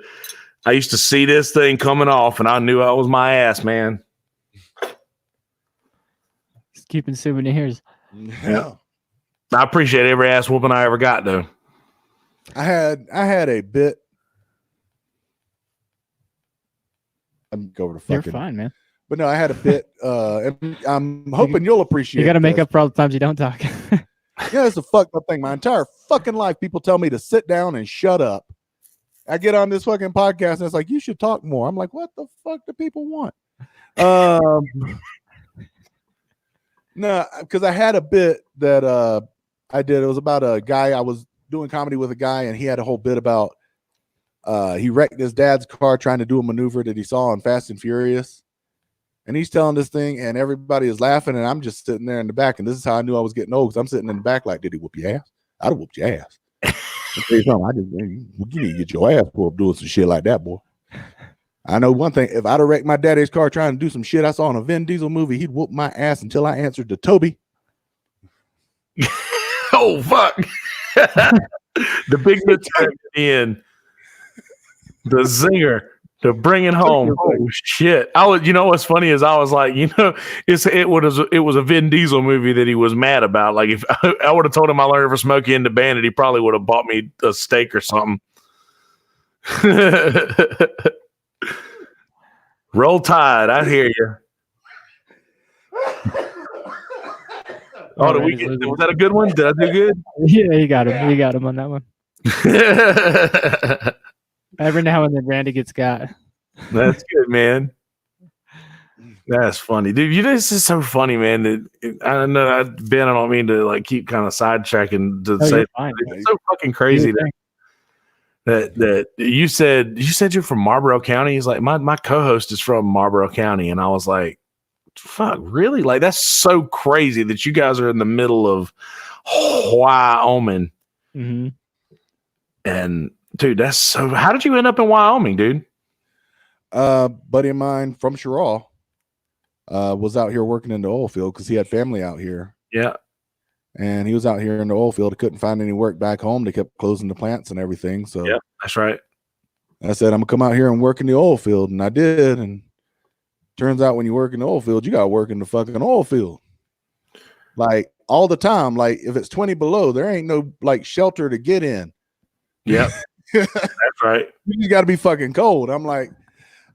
see this thing coming off, and I knew I was my ass, man. keeping souvenirs. Yeah. I appreciate every ass whooping I ever got, though. I had a bit. I'm go over to You're fucking. fine, man. But no, I had a bit. And I'm hoping you'll appreciate. You got to make this. up for all the times you don't talk. Yeah, it's a fucked up thing. My entire fucking life, people tell me to sit down and shut up. I get on this fucking podcast and it's like, you should talk more. I'm like, what the fuck do people want? No, because I had a bit that I did. It was about a guy. I was doing comedy with a guy, and he had a whole bit about he wrecked his dad's car trying to do a maneuver that he saw on Fast and Furious. And he's telling this thing, and everybody is laughing, and I'm just sitting there in the back. And this is how I knew I was getting old, because I'm sitting in the back like, did he whoop your ass? I'd have whooped your ass. You need to get your ass pulled up doing some shit like that, boy. I know one thing. If I'd have wrecked my daddy's car trying to do some shit I saw in a Vin Diesel movie, he'd whoop my ass until I answered to Toby. Oh, fuck. The big in the zinger. To bring it home. Oh shit! You know what's funny is I was like, it was a Vin Diesel movie that he was mad about. Like if I would have told him I learned from Smokey and the Bandit, he probably would have bought me a steak or something. Roll Tide, I hear you. Oh, was that a good one? Did I do good? Yeah, you got him. You got him on that one. Every now and then, Randy gets got. That's good, man. That's funny, dude. This is so funny, man. I know Ben. I don't mean to like keep kind of sidetracking to say it's so fucking crazy that you said you're from Marlboro County. He's like my co-host is from Marlboro County, and I was like, fuck, really? Like that's so crazy that you guys are in the middle of Wyoming. Mm-hmm. And dude, that's so. How did you end up in Wyoming, dude? Buddy of mine from Sherraw was out here working in the oil field because he had family out here. Yeah. And he was out here in the oil field. He couldn't find any work back home. They kept closing the plants and everything. So yeah, that's right. I said, I'm gonna come out here and work in the oil field. And I did. And turns out when you work in the oil field, you gotta work in the fucking oil field. Like all the time. Like if it's 20 below, there ain't no like shelter to get in. Yep. That's right. You just gotta be fucking cold. I'm like,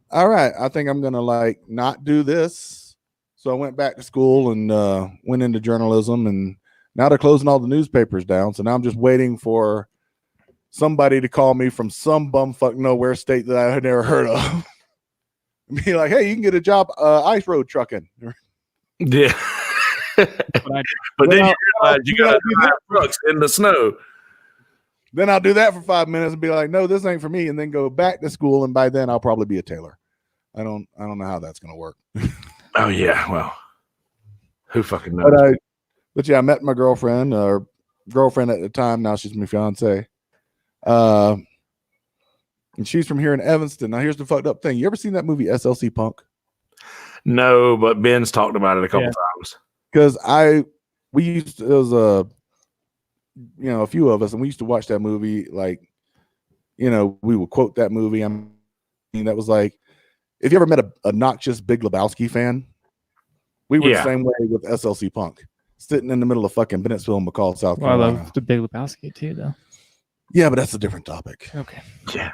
all right, I think I'm gonna like not do this. So I went back to school and went into journalism, and now they're closing all the newspapers down. So now I'm just waiting for somebody to call me from some bumfuck nowhere state that I had never heard of. Be like, hey, you can get a job ice road trucking. Yeah. But then you realize you gotta drive trucks in the snow. Then I'll do that for 5 minutes and be like, no, this ain't for me, and then go back to school, and by then I'll probably be a tailor. I don't know how that's gonna work. Oh yeah, well, who fucking knows? But yeah, I met my girlfriend, or girlfriend at the time. Now she's my fiance. And she's from here in Evanston. Now here's the fucked up thing. You ever seen that movie SLC Punk? No, but Ben's talked about it a couple times. Because we used to, it was a few of us, and we used to watch that movie. Like, we would quote that movie. I mean, that was like, if you ever met a obnoxious Big Lebowski fan, we were the same way with SLC Punk, sitting in the middle of fucking Bennettsville and McCall, South Carolina. I love the Big Lebowski too, though. Yeah, but that's a different topic. Okay. Yeah.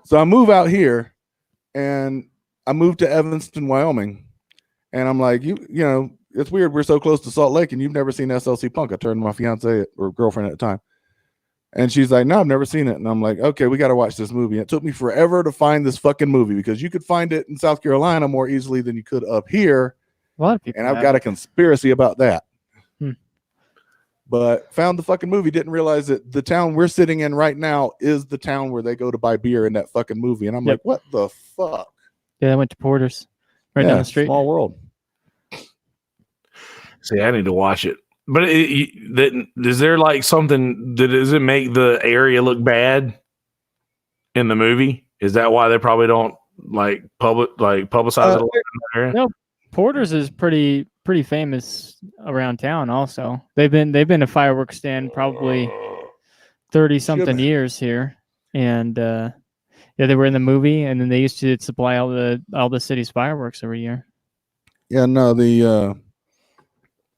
So I move out here, and I moved to Evanston, Wyoming, and I'm like, it's weird. We're so close to Salt Lake, and you've never seen SLC Punk. I turned to my fiance or girlfriend at the time, and she's like, no, I've never seen it. And I'm like, okay, we got to watch this movie. And it took me forever to find this fucking movie, because you could find it in South Carolina more easily than you could up here. A lot of people. And I've got a conspiracy about that. But found the fucking movie, didn't realize that the town we're sitting in right now is the town where they go to buy beer in that fucking movie. And I'm like, what the fuck? Yeah, I went to Porter's right down the street. Small world. See, I need to watch it. But is there like something that does it make the area look bad in the movie? Is that why they probably don't like publicize it in that area? No, Porter's is pretty famous around town. Also, they've been a fireworks stand probably 30-something years here, and they were in the movie, and then they used to supply all the city's fireworks every year. Yeah, no,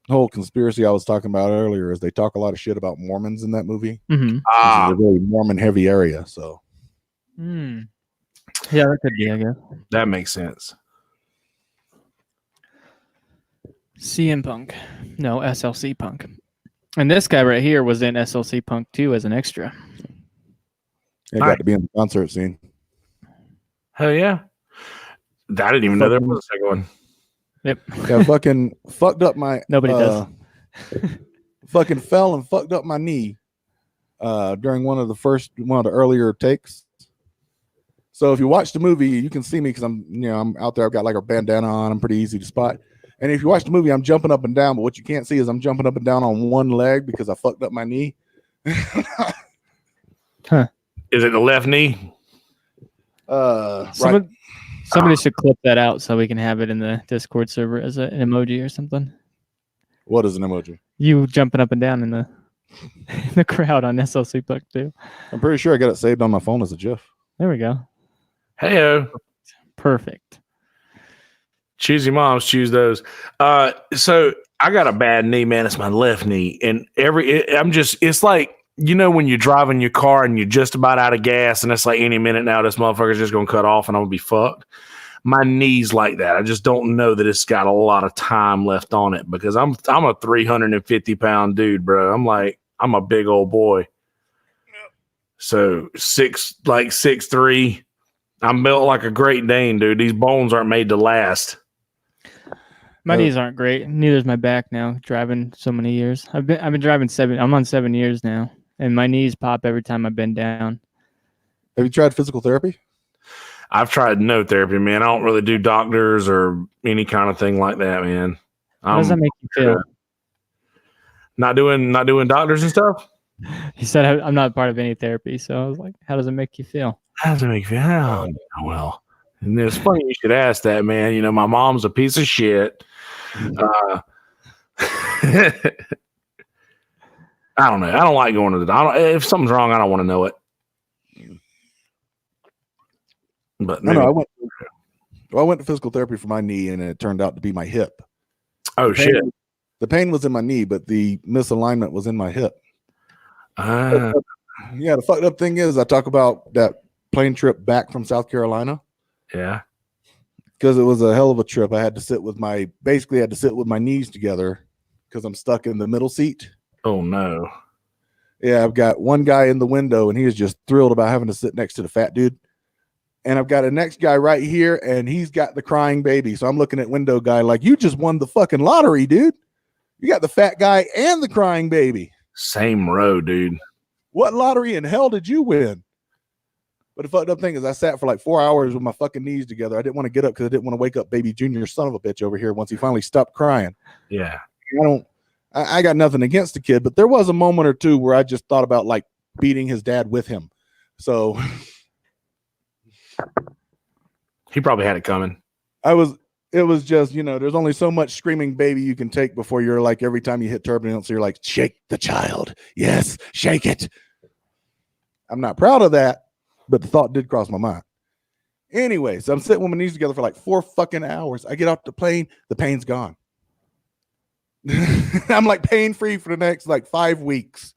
whole conspiracy I was talking about earlier is they talk a lot of shit about Mormons in that movie. Mm-hmm. This is a very Mormon heavy area, so Mm. Yeah, that could be, I guess. That makes sense. CM Punk. No, SLC Punk. And this guy right here was in SLC Punk 2 as an extra. it got to be in the concert scene. Hell yeah. I didn't even know there was a second one. Yep. Yeah, fucking fucked up my Nobody does. Fucking fell and fucked up my knee during one of the earlier takes. So if you watch the movie, you can see me because I'm out there. I've got like a bandana on. I'm pretty easy to spot. And if you watch the movie, I'm jumping up and down. But what you can't see is I'm jumping up and down on one leg because I fucked up my knee. Is it the left knee? Right. Somebody should clip that out so we can have it in the Discord server as an emoji or something. What is an emoji? You jumping up and down in the crowd on SLC Punk 2. I'm pretty sure I got it saved on my phone as a GIF. There we go. Hey-o. Perfect. Choosy moms choose those. So I got a bad knee, man. It's my left knee. And it's like, you know, when you're driving your car and you're just about out of gas and it's like any minute now, this motherfucker's just going to cut off and I'm going to be fucked. My knee's like that. I just don't know that it's got a lot of time left on it because I'm a 350-pound dude, bro. I'm a big old boy. So 6'3". I'm built like a Great Dane, dude. These bones aren't made to last. My knees aren't great. Neither's my back now. Driving so many years. I've been driving 7. I'm on 7 years now, and my knees pop every time I bend down. Have you tried physical therapy? I've tried no therapy, man. I don't really do doctors or any kind of thing like that, man. How does that make you feel? Not doing doctors and stuff? He said I'm not part of any therapy, so I was like, how does it make you feel? How does it make you feel? Well, and it's funny you should ask that, man. You know, my mom's a piece of shit. I don't know. I don't like going to if something's wrong, I don't want to know it. But maybe. No, I went to physical therapy for my knee, and it turned out to be my hip. Oh, shit. The pain was in my knee, but the misalignment was in my hip. Yeah, the fucked up thing is I talk about that plane trip back from South Carolina. Yeah. Because it was a hell of a trip. I had to sit with my knees together because I'm stuck in the middle seat. Oh, no. Yeah, I've got one guy in the window, and he is just thrilled about having to sit next to the fat dude. And I've got a next guy right here, and he's got the crying baby. So I'm looking at window guy like, you just won the fucking lottery, dude. You got the fat guy and the crying baby. Same row, dude. What lottery in hell did you win? But the fucked up thing is I sat for like 4 hours with my fucking knees together. I didn't want to get up because I didn't want to wake up baby Junior, son of a bitch, over here once he finally stopped crying. Yeah. I got nothing against the kid, but there was a moment or two where I just thought about like beating his dad with him. So he probably had it coming. It was just, you know, there's only so much screaming baby you can take before you're like, every time you hit turbulence, you're like, shake the child. Yes, shake it. I'm not proud of that, but the thought did cross my mind. Anyway, so I'm sitting with my knees together for like 4 fucking hours. I get off the plane, the pain's gone. I'm like pain free for the next like 5 weeks.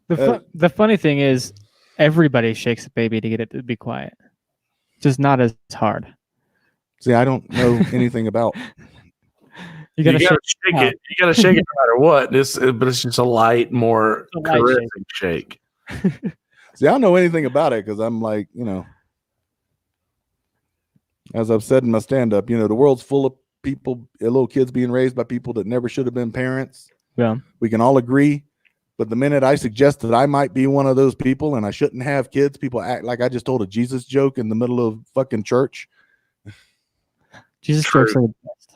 The funny thing is, everybody shakes a baby to get it to be quiet. Just not as hard. See, I don't know anything about. You gotta shake it. You gotta shake it no matter what. But it's just a light, more caressing shake. See, I don't know anything about it because I'm like, you know, as I've said in my stand-up, you know, the world's full of people, little kids being raised by people that never should have been parents. Yeah, we can all agree. But the minute I suggest that I might be one of those people and I shouldn't have kids, people act like I just told a Jesus joke in the middle of fucking church. Jesus jokes are the best.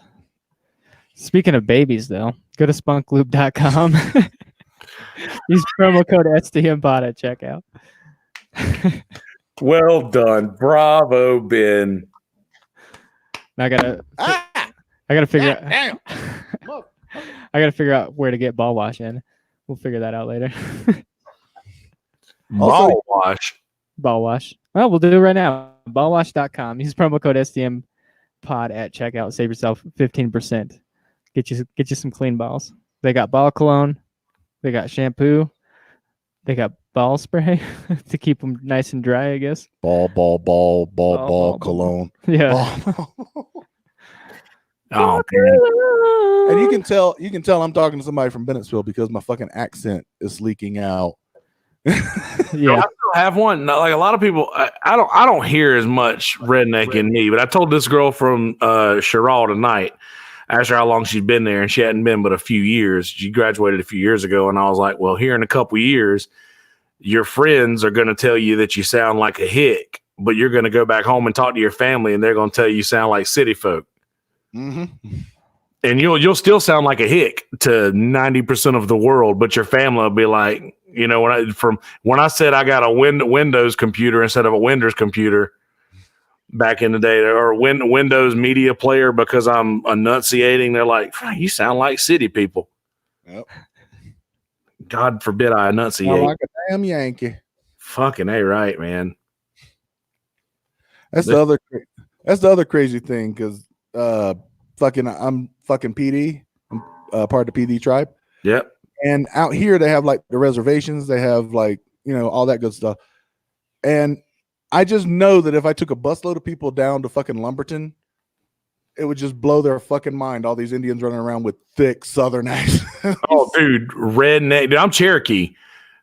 Speaking of babies, though, go to spunkloop.com. Use promo code STMPod at checkout. Well done. Bravo, Ben. I gotta figure out. I gotta figure out where to get ball wash in. We'll figure that out later. Ball wash. Ball wash. Well, we'll do it right now. Ballwash.com. Use promo code STMPod at checkout. Save yourself 15%. Get you some clean balls. They got ball cologne. They got shampoo. They got ball spray to keep them nice and dry, I guess. Ball, cologne. Yeah. Ball. Oh man. And you can tell I'm talking to somebody from Bennettsville because my fucking accent is leaking out. I Yeah. still have one. Not like a lot of people. I don't hear as much redneck in me. But I told this girl from Sherrall tonight. I asked her how long she's been there, and she hadn't been but a few years. She graduated a few years ago, and I was like, "Well, here in a couple years, your friends are going to tell you that you sound like a hick, but you're going to go back home and talk to your family, and they're going to tell you sound like city folk." Mm-hmm. And you'll still sound like a hick to 90% of the world, but your family will be like, you know, when I said I got a Windows computer instead of a Windows computer back in the day, or Windows media player because I'm enunciating, they're like, you sound like city people. Yep. God forbid I enunciate. Sound like a damn Yankee. Fucking A, right, man. That's the other crazy thing, because I'm fucking PD. I'm part of the PD tribe. Yep. And out here they have like the reservations, they have like, you know, all that good stuff. And I just know that if I took a busload of people down to fucking Lumberton, it would just blow their fucking mind. All these Indians running around with thick Southern accents. Oh, dude, redneck. Dude, I'm Cherokee.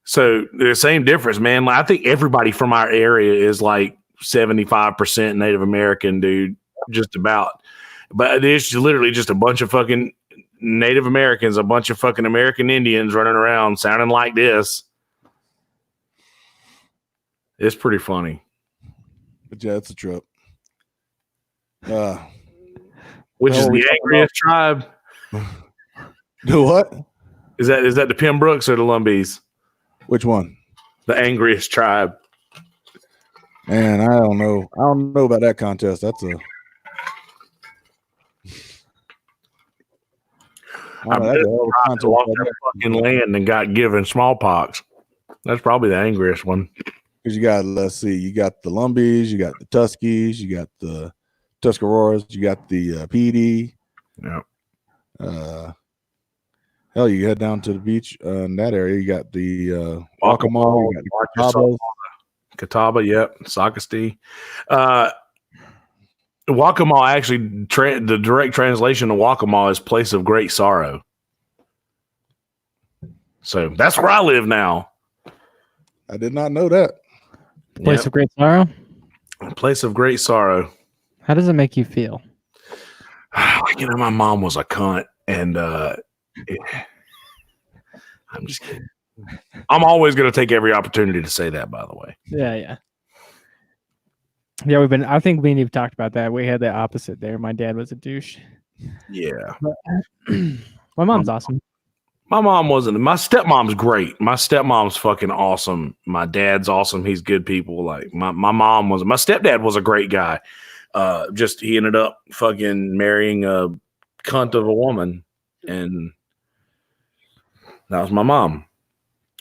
So the same difference, man. Like, I think everybody from our area is like 75% Native American, dude. Just about. But it's literally just a bunch of fucking Native Americans, a bunch of fucking American Indians running around sounding like this. It's pretty funny. But yeah, it's a trip. Which is No, we the talking angriest tribe? Do what? Is that the Pembrokes or the Lumbees? Which one? The angriest tribe. Man, I don't know. I don't know about that contest. That's a. I bet That's a walked their fucking land and got given smallpox. That's probably the angriest one. Because you got, let's see, you got the Lumbees, you got the Tuskies, you got the Tuscaroras, you got the PD. Yeah. Hell, you head down to the beach in that area. You got the Waccamaw, you got the Catawbas. Catawba, yep. Socastee. Waccamaw, actually, the direct translation of Waccamaw is place of great sorrow. So that's where I live now. I did not know that. Place of great sorrow. A place of great sorrow. How does it make you feel? You know, my mom was a cunt, and I'm just kidding. I'm always going to take every opportunity to say that, by the way. Yeah. I think me and you've talked about that. We had the opposite there. My dad was a douche. Yeah. My mom's awesome. My mom wasn't. My stepmom's great. My stepmom's fucking awesome. My dad's awesome. He's good people. Like my mom was. My stepdad was a great guy. Just he ended up fucking marrying a cunt of a woman, and that was my mom.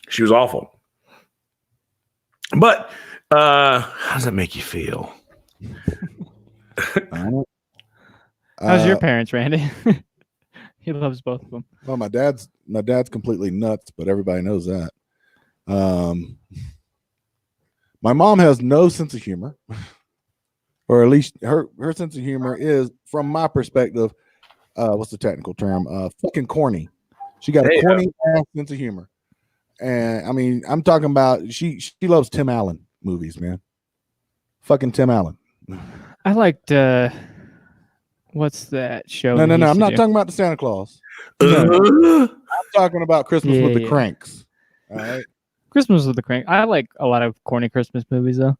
She was awful. But how does that make you feel? How's your parents, Randy? He loves both of them. Well, my dad's completely nuts, but everybody knows that. My mom has no sense of humor, or at least her sense of humor is, from my perspective, what's the technical term? Fucking corny. She got a corny ass sense of humor. And I mean, I'm talking about she loves Tim Allen movies, man. Fucking Tim Allen. I liked what's that show? No. I'm not talking about the Santa Claus. I'm talking about Christmas with the Cranks. All right. Christmas with the Crank. I like a lot of corny Christmas movies though.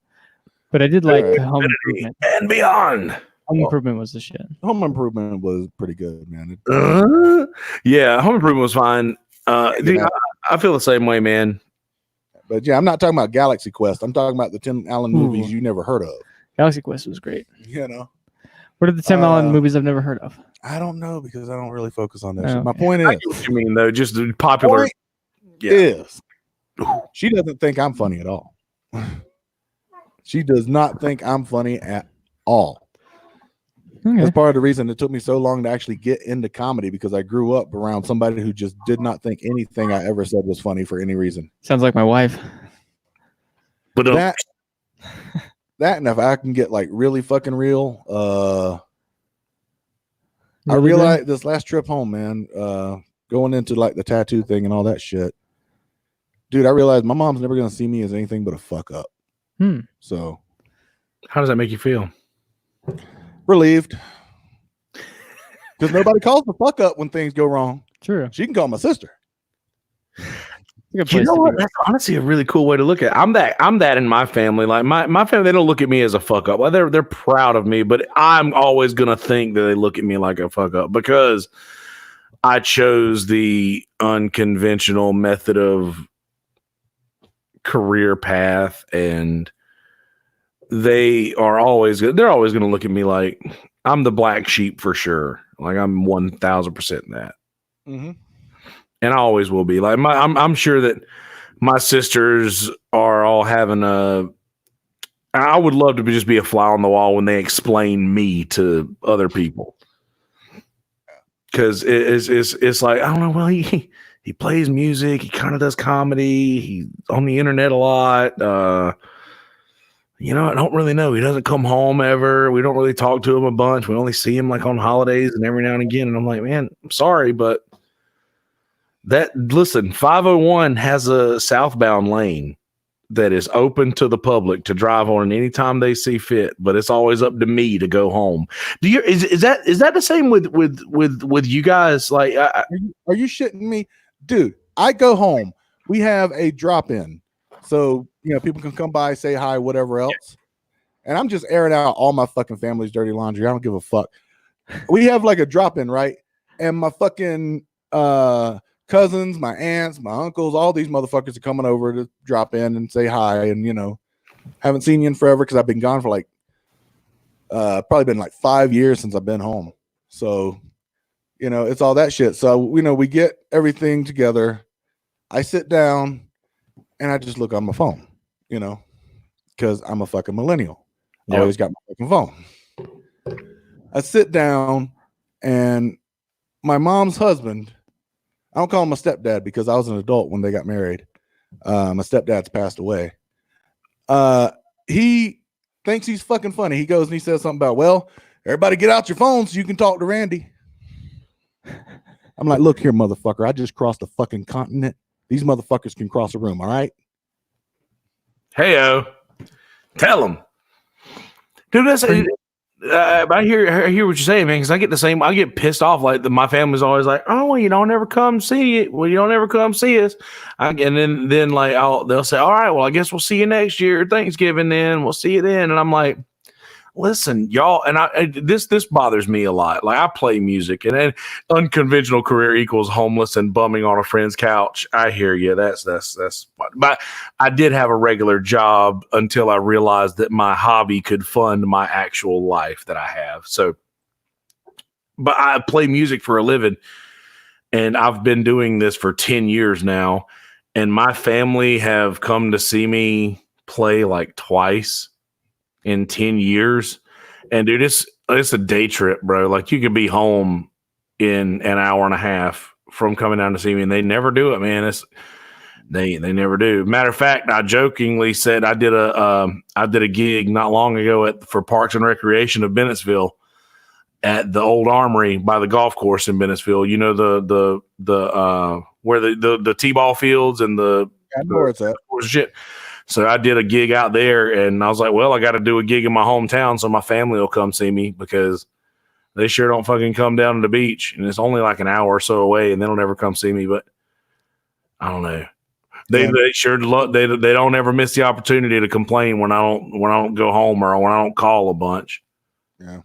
But I did like Home Improvement. And Beyond. Home Improvement was the shit. Home Improvement was pretty good, man. Yeah, Home Improvement was fine. Dude, I feel the same way, man. But yeah, I'm not talking about Galaxy Quest. I'm talking about the Tim Allen movies you never heard of. Galaxy Quest was great. You know. What are the Tim Allen movies I've never heard of? I don't know, because I don't really focus on that shit. My point is, I get what you mean though, just the popular is she doesn't think I'm funny at all. She does not think I'm funny at all. Okay. That's part of the reason it took me so long to actually get into comedy, because I grew up around somebody who just did not think anything I ever said was funny for any reason. Sounds like my wife. But That and if I can get like really fucking real, I Really, realized this last trip home, man, going into like the tattoo thing and all that shit, dude, I realized my mom's never gonna see me as anything but a fuck up. So how does that make you feel? relieved, because nobody calls the fuck up when things go wrong. True. She can call my sister. You know what? That's honestly a really cool way to look at it. I'm that in my family. Like my family, they don't look at me as a fuck up. Like they're proud of me, but I'm always gonna think that they look at me like a fuck up because I chose the unconventional method of career path, and they're always gonna look at me like I'm the black sheep for sure. Like I'm 1,000% that. Mm-hmm. And I always will be. Like I'm sure that my sisters are all having I would love to just be a fly on the wall when they explain me to other people, because it's like, I don't know. Well, he plays music. He kind of does comedy. He's on the internet a lot. I don't really know. He doesn't come home ever. We don't really talk to him a bunch. We only see him like on holidays and every now and again. And I'm like, man, I'm sorry, but listen, 501 has a southbound lane that is open to the public to drive on anytime they see fit, but it's always up to me to go home. Is that the same with you guys? Like, are you shitting me, dude? I go home. We have a drop-in, so people can come by, say hi, whatever else. And I'm just airing out all my fucking family's dirty laundry. I don't give a fuck. We have like a drop-in, right? And my fucking cousins, my aunts, my uncles, all these motherfuckers are coming over to drop in and say hi. And haven't seen you in forever because I've been gone for like probably been like 5 years since I've been home. So it's all that shit. So we get everything together. I sit down and I just look on my phone, because I'm a fucking millennial. I always got my fucking phone. I sit down, and my mom's husband, I don't call him my stepdad because I was an adult when they got married. My stepdad's passed away. He thinks he's fucking funny. He goes and he says something about, well, everybody get out your phones so you can talk to Randy. I'm like, look here, motherfucker. I just crossed the fucking continent. These motherfuckers can cross a room, all right? Hey-o. Tell them. Dude, that's... I hear what you're saying, man, because I get the same. I get pissed off. Like my family's always like, "Oh, well, you don't ever come see it. Well, you don't ever come see us." And then like they'll say, "All right, well, I guess we'll see you next year, Thanksgiving. Then we'll see you then." And I'm like, "Listen, y'all." And this bothers me a lot. Like I play music, and then unconventional career equals homeless and bumming on a friend's couch. I hear you. That's. But I did have a regular job until I realized that my hobby could fund my actual life that I have. So, but I play music for a living, and I've been doing this for 10 years now. And my family have come to see me play like twice in 10 years. And dude, it's a day trip, bro. Like you could be home in an hour and a half from coming down to see me, and they never do it, man. They never do. Matter of fact, I jokingly said I did a gig not long ago for Parks and Recreation of Bennettsville at the old Armory by the golf course in Bennettsville. The where the t-ball fields and the where it's at. Shit. So I did a gig out there, and I was like, well, I got to do a gig in my hometown so my family will come see me, because they sure don't fucking come down to the beach, and it's only like an hour or so away, and they don't ever come see me. But I don't know. They sure they don't ever miss the opportunity to complain when I don't go home or when I don't call a bunch. Yeah.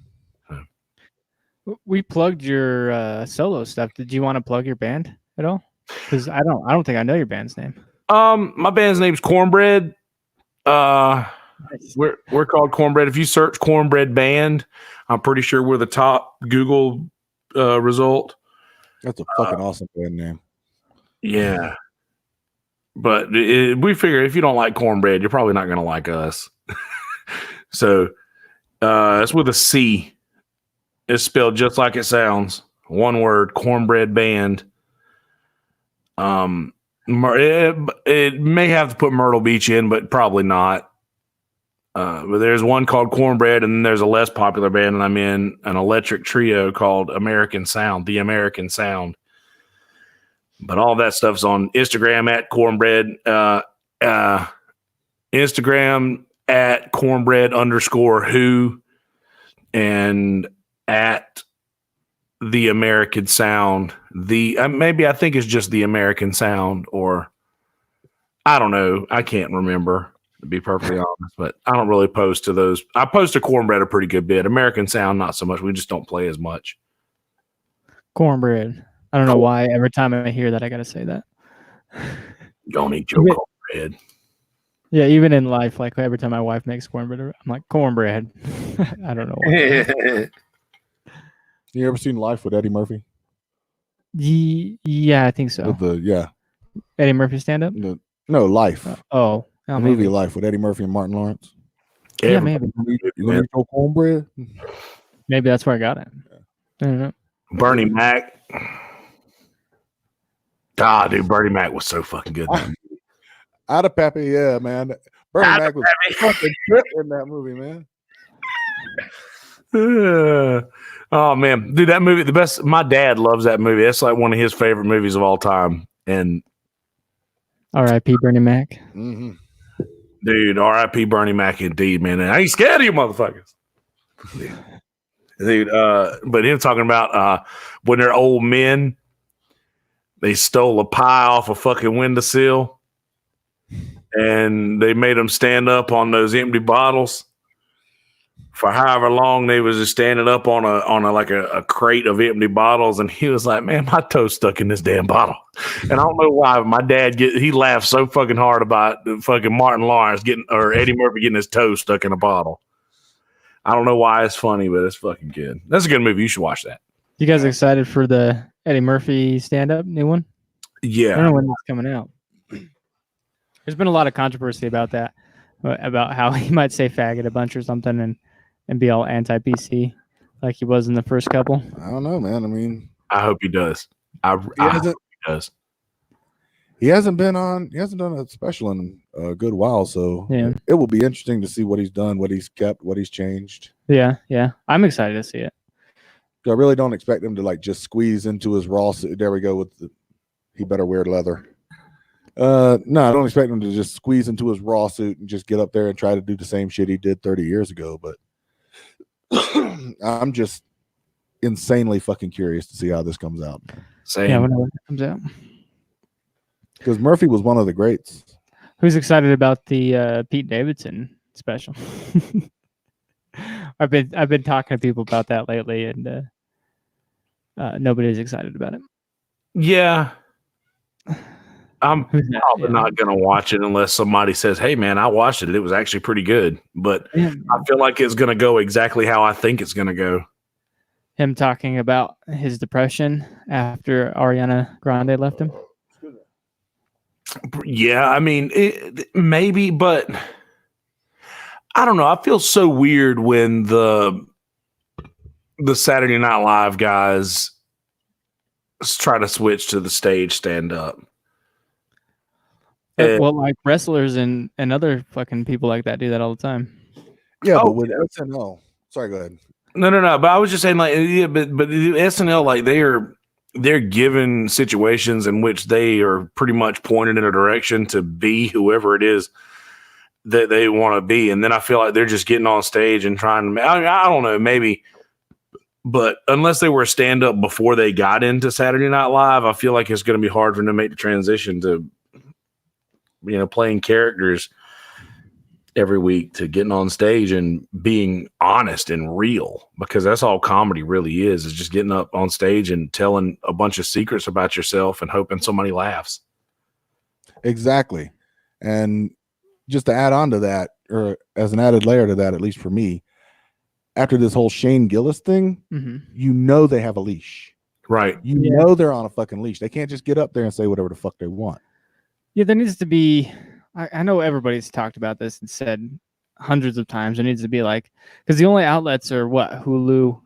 We plugged your solo stuff. Did you want to plug your band at all? Because I don't think I know your band's name. My band's name's Cornbread. We're called Cornbread. If you search Cornbread Band, I'm pretty sure we're the top Google result. That's a fucking awesome band name. Yeah. But we figure if you don't like Cornbread, you're probably not going to like us. So it's with a C. is spelled just like it sounds. One word, Cornbread Band. It may have to put Myrtle Beach in, but probably not. But there's one called Cornbread, and then there's a less popular band, and I'm in an electric trio called American Sound, The American Sound. But all that stuff's on Instagram at Cornbread, Instagram at Cornbread_who, and at The American Sound. Maybe I think it's just The American Sound, or I don't know. I can't remember, to be perfectly honest, but I don't really post to those. I post to Cornbread a pretty good bit. American Sound, not so much. We just don't play as much. Cornbread. I don't know why every time I hear that, I got to say that. Don't eat your cornbread. Yeah, even in life, like every time my wife makes cornbread, I'm like, cornbread. I don't know why. You ever seen Life with Eddie Murphy? Yeah, I think so. Eddie Murphy stand-up? No, Life. The movie Life with Eddie Murphy and Martin Lawrence. Yeah, maybe. You want to eat cornbread? Maybe that's where I got it. I don't know. Bernie Mac. God, dude, Bernie Mac was so fucking good. Out of Pappy, yeah, man. Bernie Mac was fucking good in that movie, man. Oh man, dude, that movie, the best. My dad loves that movie. That's like one of his favorite movies of all time. And R.I.P. Bernie Mac. Mm-hmm. Dude, R.I.P. Bernie Mac, indeed, man. And I ain't scared of you, motherfuckers. Dude, but him talking about when they're old men, they stole a pie off a fucking windowsill, and they made them stand up on those empty bottles for however long they was just standing up on a crate of empty bottles. And he was like, man, my toe's stuck in this damn bottle. And I don't know why my dad he laughed so fucking hard about fucking Martin Lawrence or Eddie Murphy getting his toe stuck in a bottle. I don't know why it's funny, but it's fucking good. That's a good movie. You should watch that. You guys excited for the Eddie Murphy stand-up new one? Yeah. I don't know when that's coming out. There's been a lot of controversy about that, about how he might say faggot a bunch or something and be all anti-PC like he was in the first couple. I don't know, man. I mean, I hope he does. I hope he does. He hasn't done a special in a good while, so yeah. It will be interesting to see what he's done, what he's kept, what he's changed. Yeah. I'm excited to see it. I really don't expect him to like just squeeze into his raw suit. There we go with he better wear leather. No, I don't expect him to just squeeze into his raw suit and just get up there and try to do the same shit he did 30 years ago. But I'm just insanely fucking curious to see how this comes out. Same. Yeah, whenever it comes out. Because Murphy was one of the greats. Who's excited about the Pete Davidson special? I've been talking to people about that lately, and nobody's excited about it. Yeah. I'm probably not going to watch it unless somebody says, hey, man, I watched it. It was actually pretty good. But I feel like it's going to go exactly how I think it's going to go. Him talking about his depression after Ariana Grande left him. Yeah, I mean, maybe, but I don't know. I feel so weird when the Saturday Night Live guys try to switch to the stage stand-up. Well, like wrestlers and other fucking people like that do that all the time. Yeah, but with SNL, sorry, go ahead. No. But I was just saying, like, yeah, but SNL, like, they're given situations in which they are pretty much pointed in a direction to be whoever it is that they want to be, and then I feel like they're just getting on stage and trying to. I don't know, maybe, but unless they were a stand-up before they got into Saturday Night Live, I feel like it's going to be hard for them to make the transition to, playing characters every week to getting on stage and being honest and real, because that's all comedy really is just getting up on stage and telling a bunch of secrets about yourself and hoping somebody laughs. Exactly. And just to add on to that, or as an added layer to that, at least for me, after this whole Shane Gillis thing, they have a leash. Right. They're on a fucking leash. They can't just get up there and say whatever the fuck they want. Yeah, there needs to be, I know everybody's talked about this and said hundreds of times, there needs to be like, because the only outlets are what? Hulu,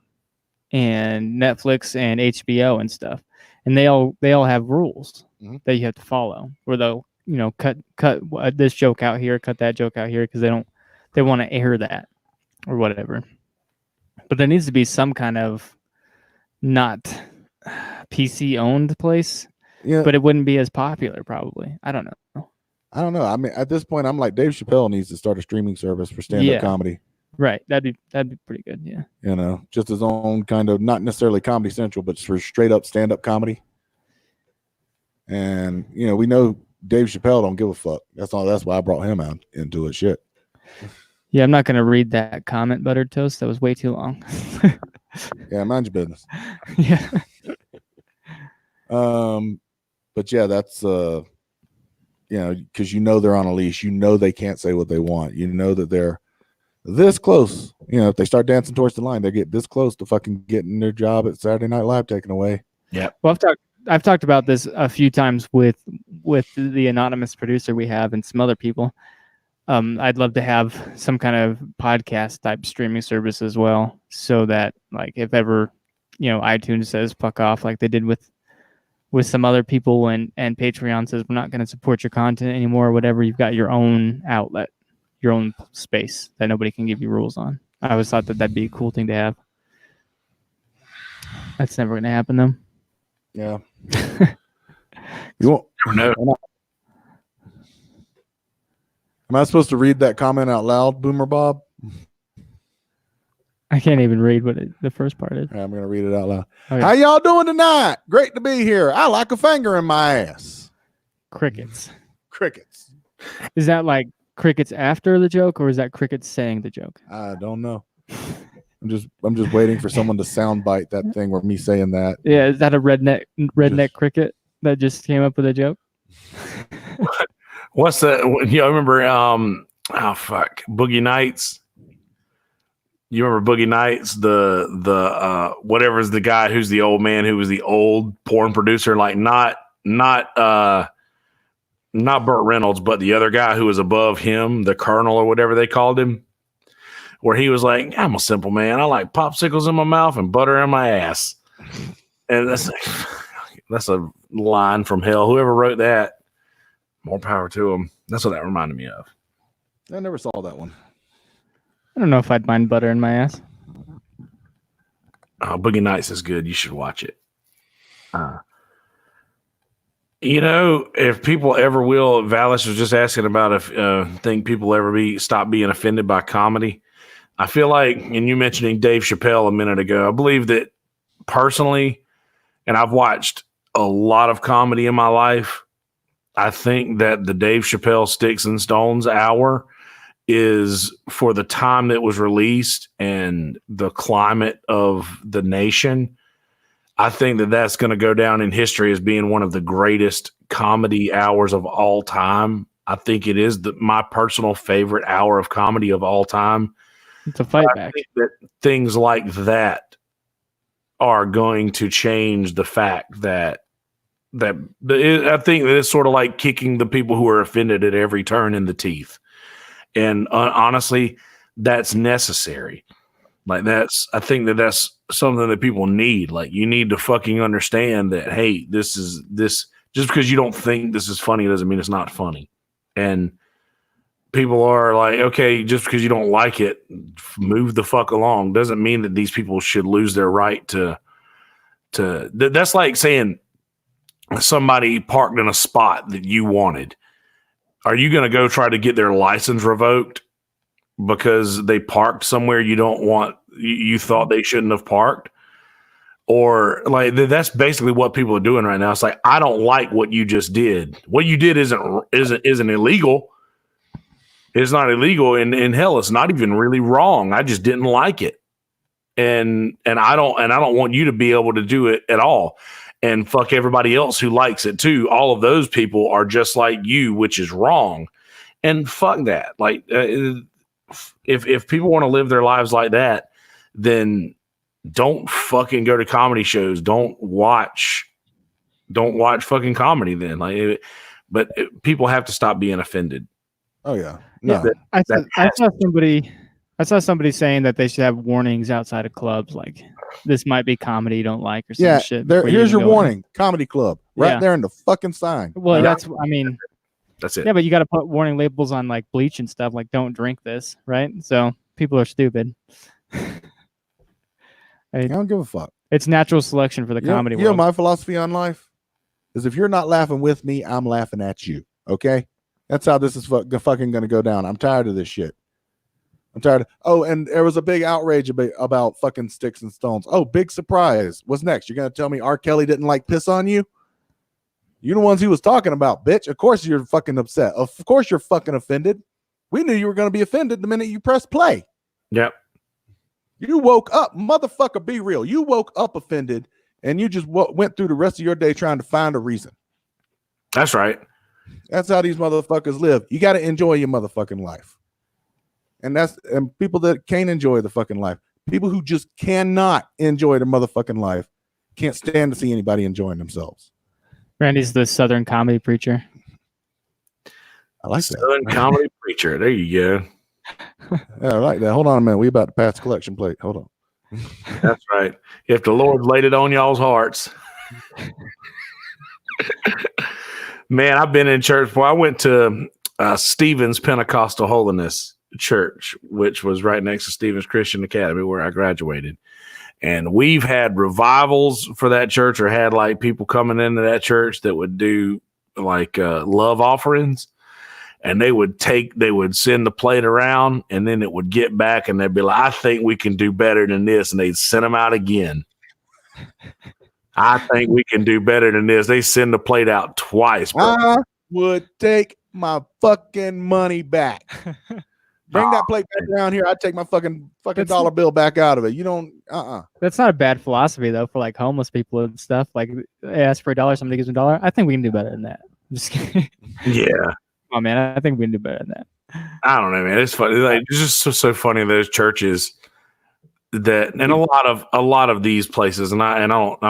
and Netflix and HBO and stuff, and they all have rules Mhm. that you have to follow, where they'll cut this joke out here, cut that joke out here, because they want to air that or whatever. But there needs to be some kind of not PC owned place, Yeah, but it wouldn't be as popular probably. I don't know. I don't know. I mean, at this point, I'm like Dave Chappelle needs to start a streaming service for stand-up Yeah. comedy. Right. That'd be pretty good. Yeah. Just his own kind of, not necessarily Comedy Central, but for straight up stand-up comedy. And we know Dave Chappelle don't give a fuck. That's why I brought him out into it. Shit. Yeah, I'm not gonna read that comment, Buttered Toast. That was way too long. Yeah, mind your business. Yeah. But yeah, that's because they're on a leash. They can't say what they want. That they're this close. If they start dancing towards the line, they get this close to fucking getting their job at Saturday Night Live taken away. Yeah. Well, I've talked about this a few times with the anonymous producer we have and some other people. I'd love to have some kind of podcast type streaming service as well, so that like if ever iTunes says fuck off like they did with some other people and Patreon says we're not going to support your content anymore or whatever, you've got your own outlet, your own space that nobody can give you rules on. I always thought that'd be a cool thing to have. That's never going to happen though. Yeah. You won't. No. Am I supposed to read that comment out loud, Boomer Bob? I can't even read what the first part is. All right, I'm going to read it out loud. Okay. How y'all doing tonight? Great to be here. I like a finger in my ass. Crickets. Crickets. Is that like crickets after the joke, or is that crickets saying the joke? I don't know. I'm just waiting for someone to soundbite that thing where me saying that. Yeah, is that a redneck cricket that just came up with a joke? What's the? I remember. Boogie Nights. You remember Boogie Nights? The whatever's the guy who's the old man who was the old porn producer, like not Burt Reynolds, but the other guy who was above him, the Colonel or whatever they called him, where he was like, "I'm a simple man. I like popsicles in my mouth and butter in my ass," and that's a line from hell. Whoever wrote that, more power to him. That's what that reminded me of. I never saw that one. Oh, I don't know if I'd mind butter in my ass. Boogie Nights is good. You should watch it. If people ever will, Valis was just asking about if think people ever stop being offended by comedy. I feel like, and you mentioning Dave Chappelle a minute ago, I believe that personally, and I've watched a lot of comedy in my life, I think that the Dave Chappelle Sticks and Stones hour is, for the time that was released and the climate of the nation, I think that that's going to go down in history as being one of the greatest comedy hours of all time. I think it is my personal favorite hour of comedy of all time. It's a fight back. I think that things like that are going to change the fact that I think that it's sort of like kicking the people who are offended at every turn in the teeth. And honestly, that's necessary. Like I think that that's something that people need. Like, you need to fucking understand that, hey, this just because you don't think this is funny doesn't mean it's not funny. And people are like, okay, just because you don't like it, move the fuck along. Doesn't mean that these people should lose their right to that's like saying somebody parked in a spot that you wanted. Are you going to go try to get their license revoked because they parked somewhere you don't want, you thought they shouldn't have parked? Or like, that's basically what people are doing right now. It's like, I don't like what you just did. What you did isn't illegal. It's not illegal, and hell, it's not even really wrong. I just didn't like it. And I don't want you to be able to do it at all. And fuck everybody else who likes it too. All of those people are just like you, which is wrong. And fuck that. Like, if people want to live their lives like that, then don't fucking go to comedy shows. Don't watch fucking comedy then. But people have to stop being offended. Oh yeah. No. I saw somebody I saw somebody saying that they should have warnings outside of clubs, like this might be comedy you don't like or some shit. Here's your go in. warning: comedy club, right Yeah. there in the fucking sign. Well, Yeah. that's it. Yeah, but you got to put warning labels on like bleach and stuff, like don't drink this, right? So people are stupid. I don't give a fuck. It's natural selection for the comedy world. My philosophy on life is if you're not laughing with me, I'm laughing at you. Okay, that's how this is fucking going to go down. I'm tired of this shit. I'm tired. And there was a big outrage about fucking sticks and stones. Oh, big surprise. What's next? You're going to tell me R. Kelly didn't like piss on you? You're the ones he was talking about, bitch. Of course you're fucking upset. Of course you're fucking offended. We knew you were going to be offended the minute you pressed play. Yep. You woke up, motherfucker, be real. You woke up offended and you just went through the rest of your day trying to find a reason. That's right. That's how these motherfuckers live. You got to enjoy your motherfucking life. And people that can't enjoy the fucking life, people who just cannot enjoy the motherfucking life, can't stand to see anybody enjoying themselves. Randy's the Southern comedy preacher. I like Southern that. comedy preacher. There you go. Yeah, I like that. Hold on a minute. We about to pass collection plate. Hold on. That's right. If the Lord laid it on y'all's hearts. Man, I've been in church before. I went to Stevens Pentecostal Holiness Church, which was right next to Stevens Christian Academy where I graduated. And we've had revivals for that church, or had like people coming into that church that would do like love offerings. And they would send the plate around, and then it would get back, and they'd be like, I think we can do better than this. And they'd send them out again. I think we can do better than this. They send the plate out twice. Bro. I would take my fucking money back. Bring that plate back around here. I'd take my fucking dollar bill back out of it. You don't, That's not a bad philosophy, though, for like homeless people and stuff. Like, they ask for $1, somebody gives them $1. I think we can do better than that. I'm just kidding. Yeah. Oh, man, I think we can do better than that. I don't know, man. It's funny. Like, it's just so funny. Those churches that, and a lot of these places, I'm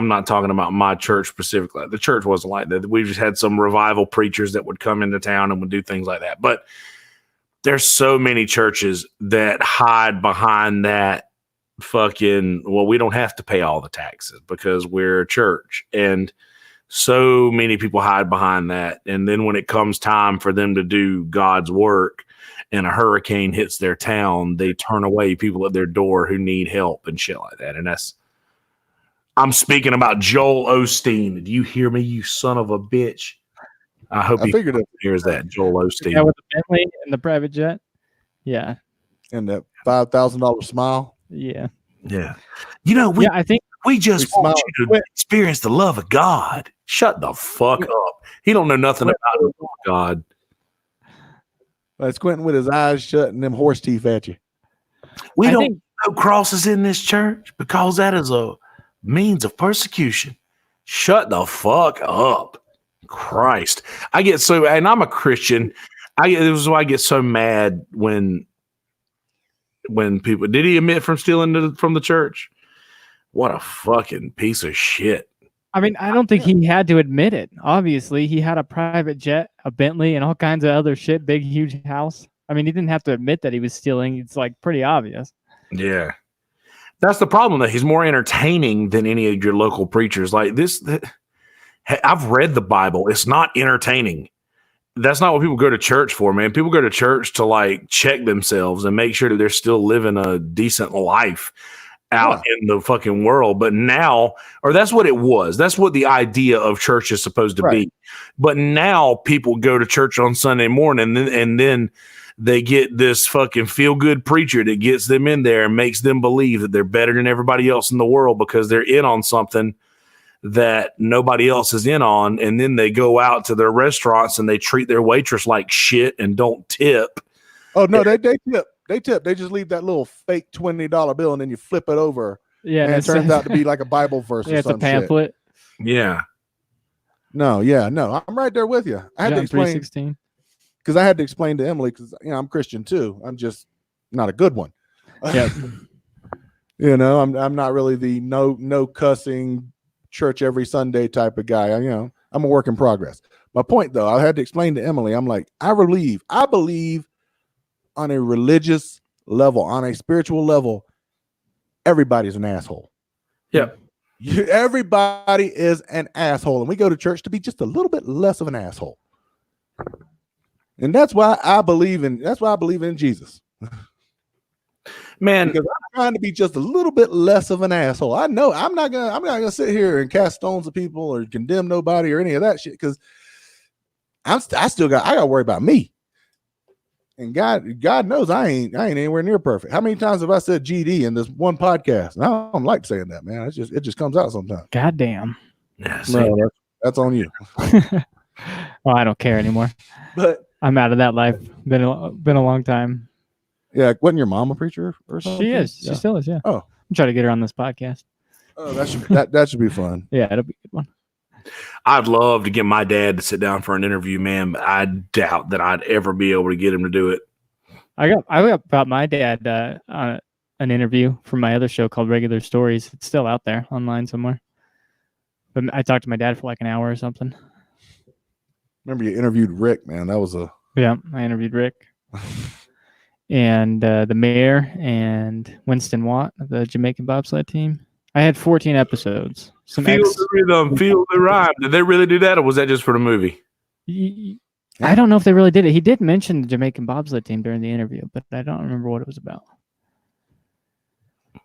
not talking about my church specifically. The church wasn't like that. We just had some revival preachers that would come into town and would do things like that. But there's so many churches that hide behind that fucking, well, we don't have to pay all the taxes because we're a church. And so many people hide behind that. And then when it comes time for them to do God's work and a hurricane hits their town, they turn away people at their door who need help and shit like that. And I'm speaking about Joel Osteen. Do you hear me, you son of a bitch? I hope he hears that, Joel Osteen. Yeah, with the Bentley and the private jet. Yeah. And that $5,000 smile. Yeah. Yeah. You know, I think we just want you to experience the love of God. Shut the fuck up. He don't know nothing about the love of God. That's Quentin with his eyes shut and them horse teeth at you. We don't know crosses in this church because that is a means of persecution. Shut the fuck up. Christ. And I'm a Christian. This is why I get so mad when people, did he admit from stealing from the church? What a fucking piece of shit. I mean, I don't think he had to admit it. Obviously, he had a private jet, a Bentley, and all kinds of other shit, big, huge house. I mean, he didn't have to admit that he was stealing. It's like pretty obvious. Yeah. That's the problem, that he's more entertaining than any of your local preachers. Like this, I've read the Bible. It's not entertaining. That's not what people go to church for, man. People go to church to like check themselves and make sure that they're still living a decent life out in the fucking world. But now, or that's what it was. That's what the idea of church is supposed to be. But now people go to church on Sunday morning and then they get this fucking feel-good preacher that gets them in there and makes them believe that they're better than everybody else in the world because they're in on something that nobody else is in on. And then they go out to their restaurants and they treat their waitress like shit and don't tip. Oh, no, they tip. They tip. They just leave that little fake $20 bill and then you flip it over. Yeah. And it turns out to be like a Bible verse. Yeah, or it's a some pamphlet. Shit. Yeah. No. I'm right there with you. I had to explain because I had to explain to Emily because I'm Christian too. I'm just not a good one. Yeah. I'm not really the no cussing church every Sunday type of guy. I'm a work in progress. My point though, I had to explain to Emily. I'm like, I believe on a religious level, on a spiritual level, everybody's an asshole. Yep. Everybody is an asshole, and we go to church to be just a little bit less of an asshole. And that's why I believe in Jesus. Man, Because I'm trying to be just a little bit less of an asshole. I know I'm not gonna sit here and cast stones at people or condemn nobody or any of that shit, because I gotta worry about me. And God knows I ain't anywhere near perfect. How many times have I said GD in this one podcast? And I don't like saying that, man. It just comes out sometimes. Goddamn. yeah, No, that's on you. Well, I don't care anymore. But I'm out of that life. Been a long time. yeah, wasn't your mom a preacher or something? She is. Yeah. She still is. Yeah. Oh. I'm trying to get her on this podcast. Oh, that should be fun. Yeah, it'll be a good one. I'd love to get my dad to sit down for an interview, man, but I doubt that I'd ever be able to get him to do it. I got about my dad on an interview from my other show called Regular Stories. It's still out there online somewhere. But I talked to my dad for like an hour or something. Remember you interviewed Rick, man. That was Yeah, I interviewed Rick and the mayor and Winston Watt of the Jamaican bobsled team. I had 14 episodes. Feel the rhythm, feel the rhyme. Did they really do that, or was that just for the movie? I don't know if they really did it. He did mention the Jamaican bobsled team during the interview, but I don't remember what it was about.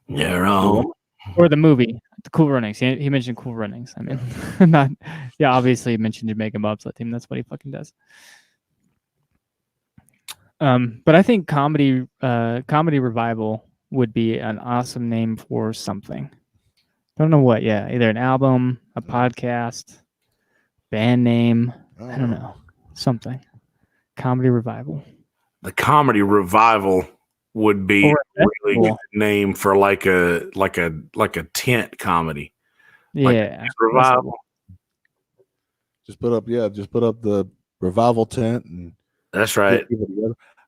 Yeah, wrong. Or the movie, the Cool Runnings. He mentioned Cool Runnings. I mean, obviously he mentioned Jamaican bobsled team. That's what he fucking does. But I think comedy revival would be an awesome name for something. Don't know what. Yeah, either an album, a podcast, band name. I don't know. Something. Comedy revival. The comedy revival would be a really good name for like a tent comedy. Yeah. Revival. just put up the revival tent and That's right.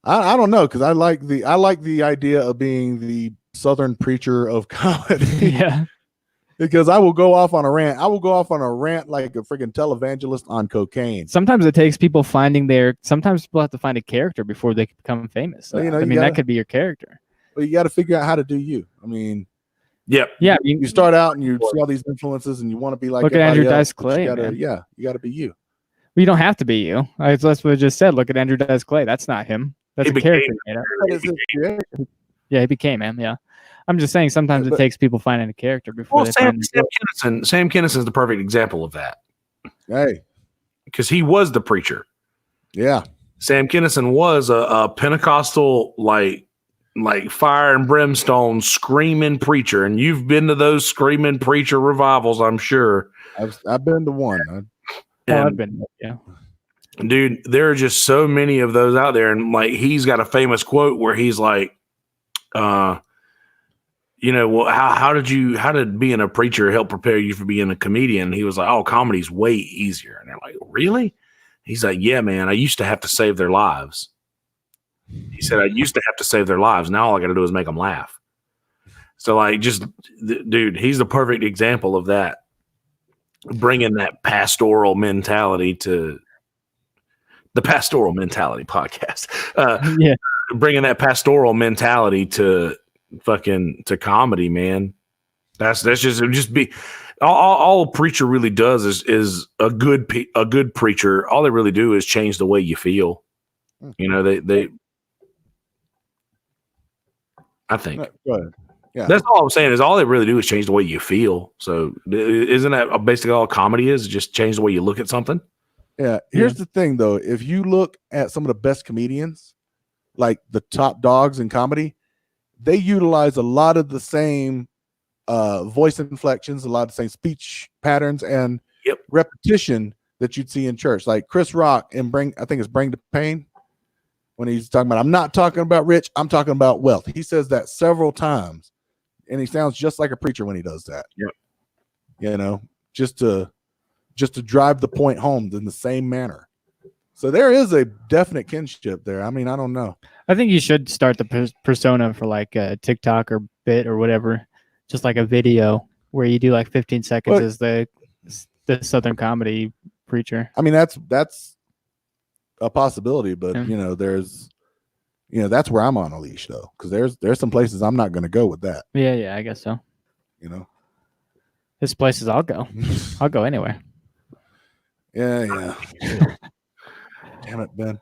I don't know, because I like the idea of being the Southern preacher of comedy. Yeah. Because I will go off on a rant. Like a freaking televangelist on cocaine. Sometimes it takes people sometimes people have to find a character before they can become famous. Well, that could be your character. But you got to figure out how to do you. I mean, Yep. Yeah. you start out and you see all these influences and you want to be like, look at Andrew Dice Clay. You got to be you. Well, you don't have to be you. That's what I just said. Look at Andrew Dice Clay. That's not him. That's a character. Yeah, he became him. Yeah. I'm just saying sometimes it takes people finding a character before they find Sam Kinison is the perfect example of that. Hey. Because he was the preacher. Yeah. Sam Kinison was a Pentecostal, like fire and brimstone screaming preacher. And you've been to those screaming preacher revivals, I'm sure. I've been to one. I've been, yeah. Dude, there are just so many of those out there. And like, he's got a famous quote where he's like, well, how did being a preacher help prepare you for being a comedian? And he was like, oh, comedy's way easier. And they're like, really? He's like, yeah, man, I used to have to save their lives. He said, I used to have to save their lives. Now all I got to do is make them laugh. So like, dude, he's the perfect example of that. Bringing that pastoral mentality to the Pastoral Mentality podcast. Yeah. Bringing that pastoral mentality to comedy, man. That's just be all a preacher really does is a good preacher. All they really do is change the way you feel. They I think. Go ahead. Yeah. That's all I'm saying is all they really do is change the way you feel. So isn't that basically all comedy is? Just change the way you look at something? Yeah. Here's the thing though. If you look at some of the best comedians, like the top dogs in comedy, they utilize a lot of the same voice inflections, a lot of the same speech patterns and repetition that you'd see in church. Like Chris Rock and Bring the Pain, when he's talking about, I'm not talking about rich, I'm talking about wealth. He says that several times, and he sounds just like a preacher when he does that. Yep. Just to drive the point home in the same manner. So there is a definite kinship there. I mean, I don't know. I think you should start the persona for like a TikTok or bit or whatever, just like a video where you do like 15 seconds as the Southern comedy preacher. I mean, that's a possibility, but there's that's where I'm on a leash though, because there's some places I'm not going to go with that. Yeah, I guess so. This places I'll go. I'll go anywhere. Yeah. Damn it, Ben.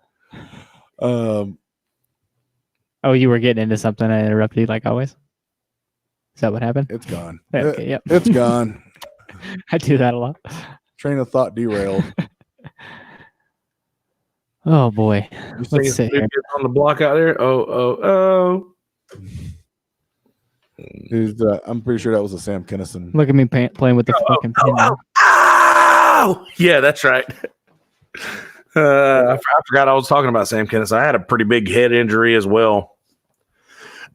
Oh, you were getting into something. I interrupted you like always. Is that what happened? It's gone. Okay, yep. It's gone. I do that a lot. Train of thought derailed. Oh boy. Let's see here. On the block out there. Oh. I'm pretty sure that was a Sam Kinison. Look at me playing with the fucking pin. Oh, yeah, that's right. I forgot I was talking about Sam Kinison. I had a pretty big head injury as well.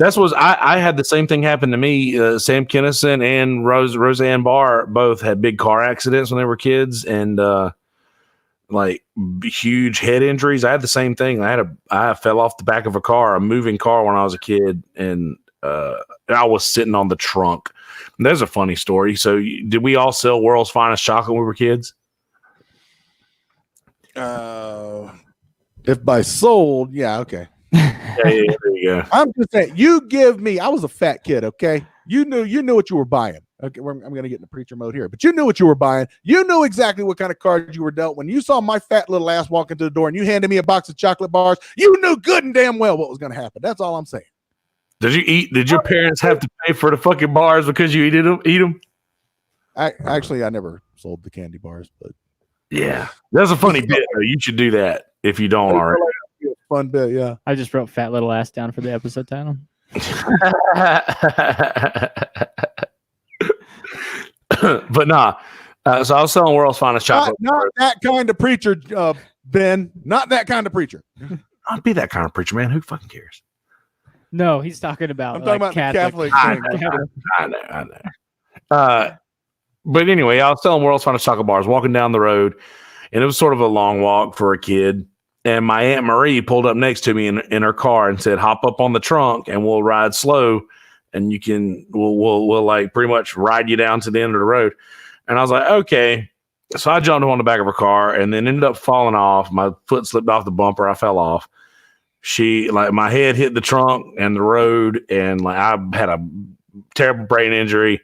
I had the same thing happen to me. Sam Kinison and Roseanne Barr both had big car accidents when they were kids, and like huge head injuries. I had the same thing. I fell off the back of a moving car when I was a kid, and I was sitting on the trunk. And there's a funny story. So did we all sell World's Finest Chocolate when we were kids? If by sold, yeah, okay. Yeah, there you go. I'm just saying, I was a fat kid, okay? You knew what you were buying. Okay, I'm going to get into preacher mode here, but you knew what you were buying. You knew exactly what kind of cards you were dealt. When you saw my fat little ass walk into the door and you handed me a box of chocolate bars, you knew good and damn well what was going to happen. That's all I'm saying. Did your parents have to pay for the fucking bars because you eat them? I never sold the candy bars, but yeah, that's a funny bit. Though. You should do that if you don't already. Fun bit, yeah. I just wrote "fat little ass" down for the episode title. But nah. So I was selling World's Finest Chocolate. Not that kind of preacher, Ben. Not that kind of preacher. I'd be that kind of preacher, man. Who fucking cares? No, he's talking about. I'm talking about Catholic. the Catholic thing. I know. But anyway, I was selling World's Finest Chocolate Bars, walking down the road, and it was sort of a long walk for a kid. And my Aunt Marie pulled up next to me in her car and said, "Hop up on the trunk, and we'll ride slow, and we'll like pretty much ride you down to the end of the road." And I was like, "Okay." So I jumped on the back of her car, and then ended up falling off. My foot slipped off the bumper. I fell off. My head hit the trunk and the road, and I had a terrible brain injury.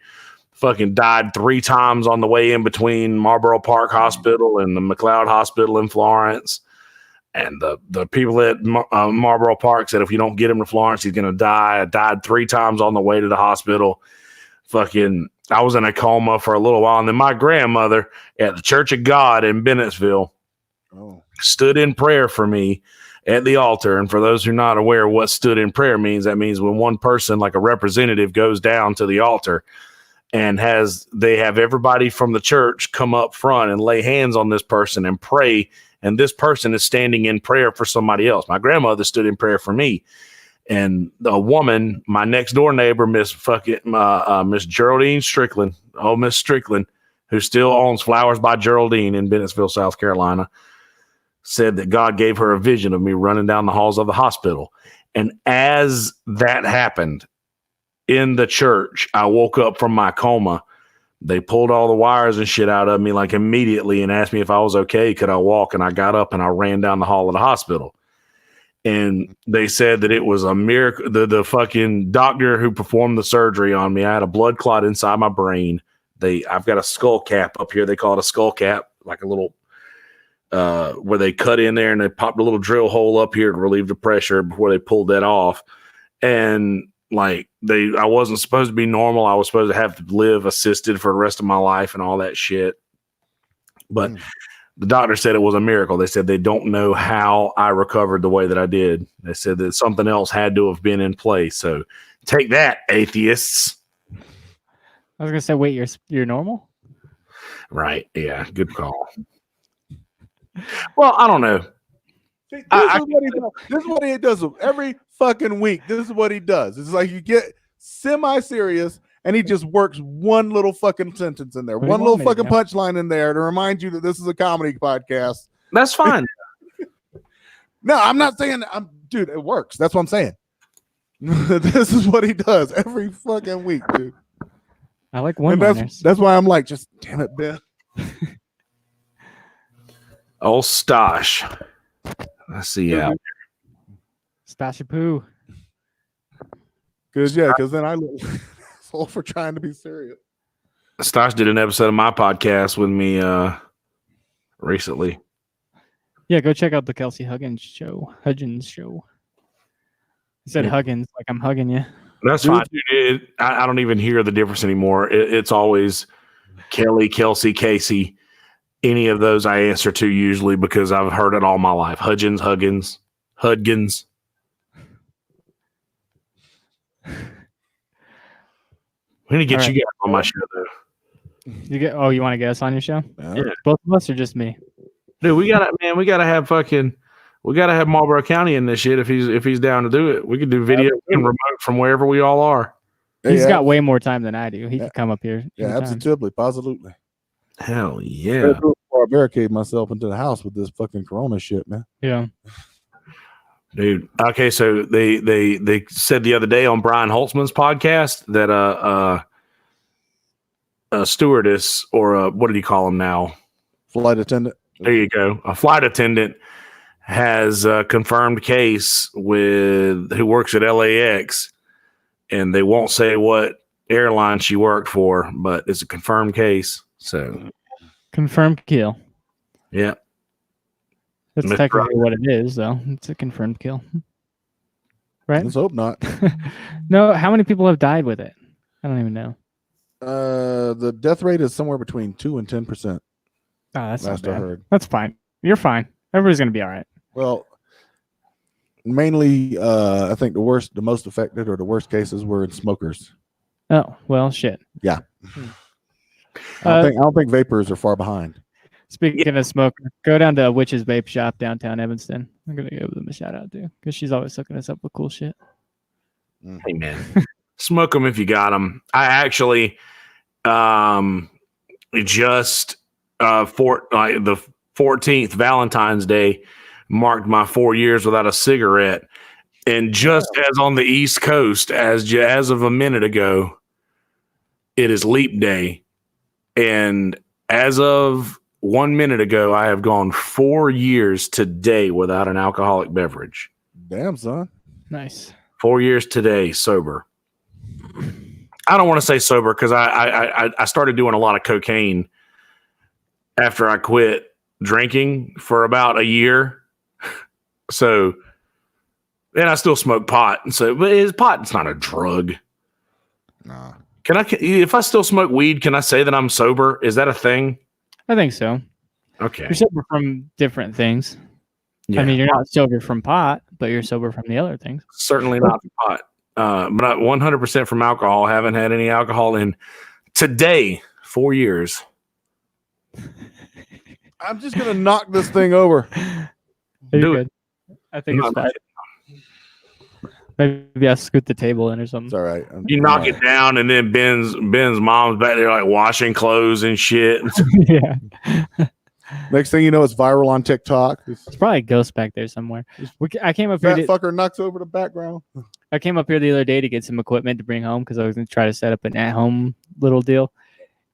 Fucking died 3 times on the way in between Marlborough Park Hospital and the McLeod Hospital in Florence. And the people at Marlborough Park said, if you don't get him to Florence, he's going to die. I died 3 times on the way to the hospital. I was in a coma for a little while. And then my grandmother at the Church of God in Bennettsville stood in prayer for me at the altar. And for those who are not aware what stood in prayer means, that means when one person, like a representative, goes down to the altar and they have everybody from the church come up front and lay hands on this person and pray. And this person is standing in prayer for somebody else. My grandmother stood in prayer for me. And the woman, my next door neighbor, Miss Geraldine Strickland, Miss Strickland, who still owns Flowers by Geraldine in Bennettsville, South Carolina, said that God gave her a vision of me running down the halls of the hospital. And as that happened in the church, I woke up from my coma. They pulled all the wires and shit out of me like immediately and asked me if I was okay. Could I walk? And I got up and I ran down the hall of the hospital. And they said that it was a miracle. The fucking doctor who performed the surgery on me, I had a blood clot inside my brain. I've got a skull cap up here. They call it a skull cap, like a little, where they cut in there and they popped a little drill hole up here to relieve the pressure before they pulled that off. And I wasn't supposed to be normal. I was supposed to have to live assisted for the rest of my life and all that shit. But the doctor said it was a miracle. They said they don't know how I recovered the way that I did. They said that something else had to have been in place. So take that, atheists. I was gonna say, wait, you're normal? Right. Yeah. Good call. Well, I don't know. See, this is what he does every fucking week. This is what he does. It's like you get semi-serious and he just works one little fucking sentence in there, one little fucking punchline in there to remind you that this is a comedy podcast. That's fine. No, I'm not saying dude, it works. That's what I'm saying. This is what he does every fucking week, dude. I like one-liners. That's why I'm like, just damn it, Ben. Old Stosh. Let's see. Yeah. Stasha Poo. Because then I look sold for trying to be serious. Stosh did an episode of my podcast with me recently. Yeah, go check out the Kelsey Hudgins show. I said Huggins, like I'm hugging you. That's fine, dude. I don't even hear the difference anymore. It's always Kelly, Kelsey, Casey. Any of those I answer to usually because I've heard it all my life. Hudgins. We need to get you guys on my show, though. You want to get us on your show? Yeah. Both of us or just me? Dude, we gotta have Marlboro County in this shit if he's down to do it. We could do video and remote from wherever we all are. He's got way more time than I do. He could come up here. Yeah, absolutely, positively. Hell yeah. I barricade myself into the house with this fucking Corona shit, man. Yeah. Dude. Okay, so they said the other day on Brian Holtzman's podcast that a stewardess or what did he call him now? Flight attendant. There you go. A flight attendant has a confirmed case who works at LAX, and they won't say what airline she worked for, but it's a confirmed case. So confirmed kill. Yeah. That's technically what it is, though. It's a confirmed kill. Right? Let's hope not. No, how many people have died with it? I don't even know. The death rate is somewhere between 2 and 10%. Oh, that's last not bad. I heard. That's fine. You're fine. Everybody's gonna be all right. Well, mainly, I think the most affected or the worst cases were in smokers. Oh well, shit. Yeah. I don't think vapors are far behind. Speaking of smoker, go down to Witch's Vape Shop downtown Evanston. I'm gonna give them a shout out too, because she's always hooking us up with cool shit. Hey man, smoke them if you got them. I actually just the 14th Valentine's Day marked my 4 years without a cigarette, and just as on the East Coast, as of a minute ago, it is Leap Day, and as of 1 minute ago, I have gone 4 years today without an alcoholic beverage. Damn, son. Nice. 4 years today, sober. I don't want to say sober because I started doing a lot of cocaine after I quit drinking for about a year. So, and I still smoke pot. So, but pot's not a drug. Nah. If I still smoke weed, can I say that I'm sober? Is that a thing? I think so. Okay. You're sober from different things. Yeah. I mean, you're not sober from pot, but you're sober from the other things. Certainly not from pot. But not 100% from alcohol. Haven't had any alcohol in today 4 years. I'm just gonna knock this thing over. Do it. I think it's fine. Maybe I scoot the table in or something. It's all right. You knock it down, and then Ben's mom's back there like washing clothes and shit. Yeah. Next thing you know, it's viral on TikTok. It's probably a ghost back there somewhere. I came up that here. Fucker knocks over the background. I came up here the other day to get some equipment to bring home because I was going to try to set up an at-home little deal.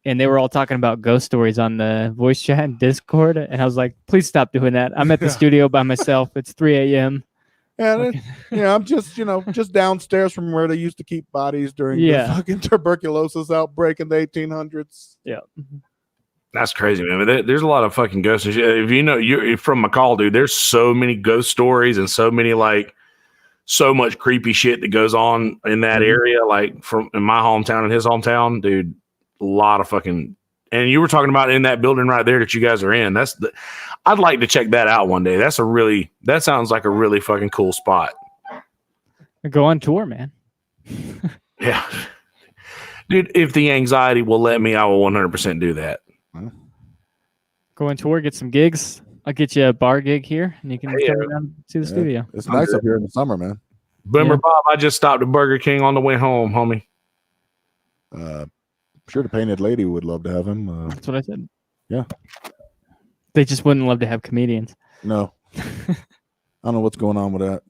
And they were all talking about ghost stories on the voice chat and Discord. And I was like, please stop doing that. I'm at the studio by myself. It's 3 a.m. And I'm just downstairs from where they used to keep bodies during the fucking tuberculosis outbreak in the 1800s. Yeah. That's crazy, man. There's a lot of fucking ghosts. If you're from McCall, dude, there's so many ghost stories and so many so much creepy shit that goes on in that area. Like from in my hometown and his hometown, dude, a lot of fucking. And you were talking about in that building right there that you guys are in. I'd like to check that out one day. That sounds like a really fucking cool spot. Go on tour, man. Yeah, dude. If the anxiety will let me, I will 100% do that. Go on tour, get some gigs. I'll get you a bar gig here, and you can come around to the studio. It's nice up here in the summer, man. Boomer Bob, I just stopped at Burger King on the way home, homie. Sure, the Painted Lady would love to have him. That's what I said. Yeah. They just wouldn't love to have comedians. No. I don't know what's going on with that.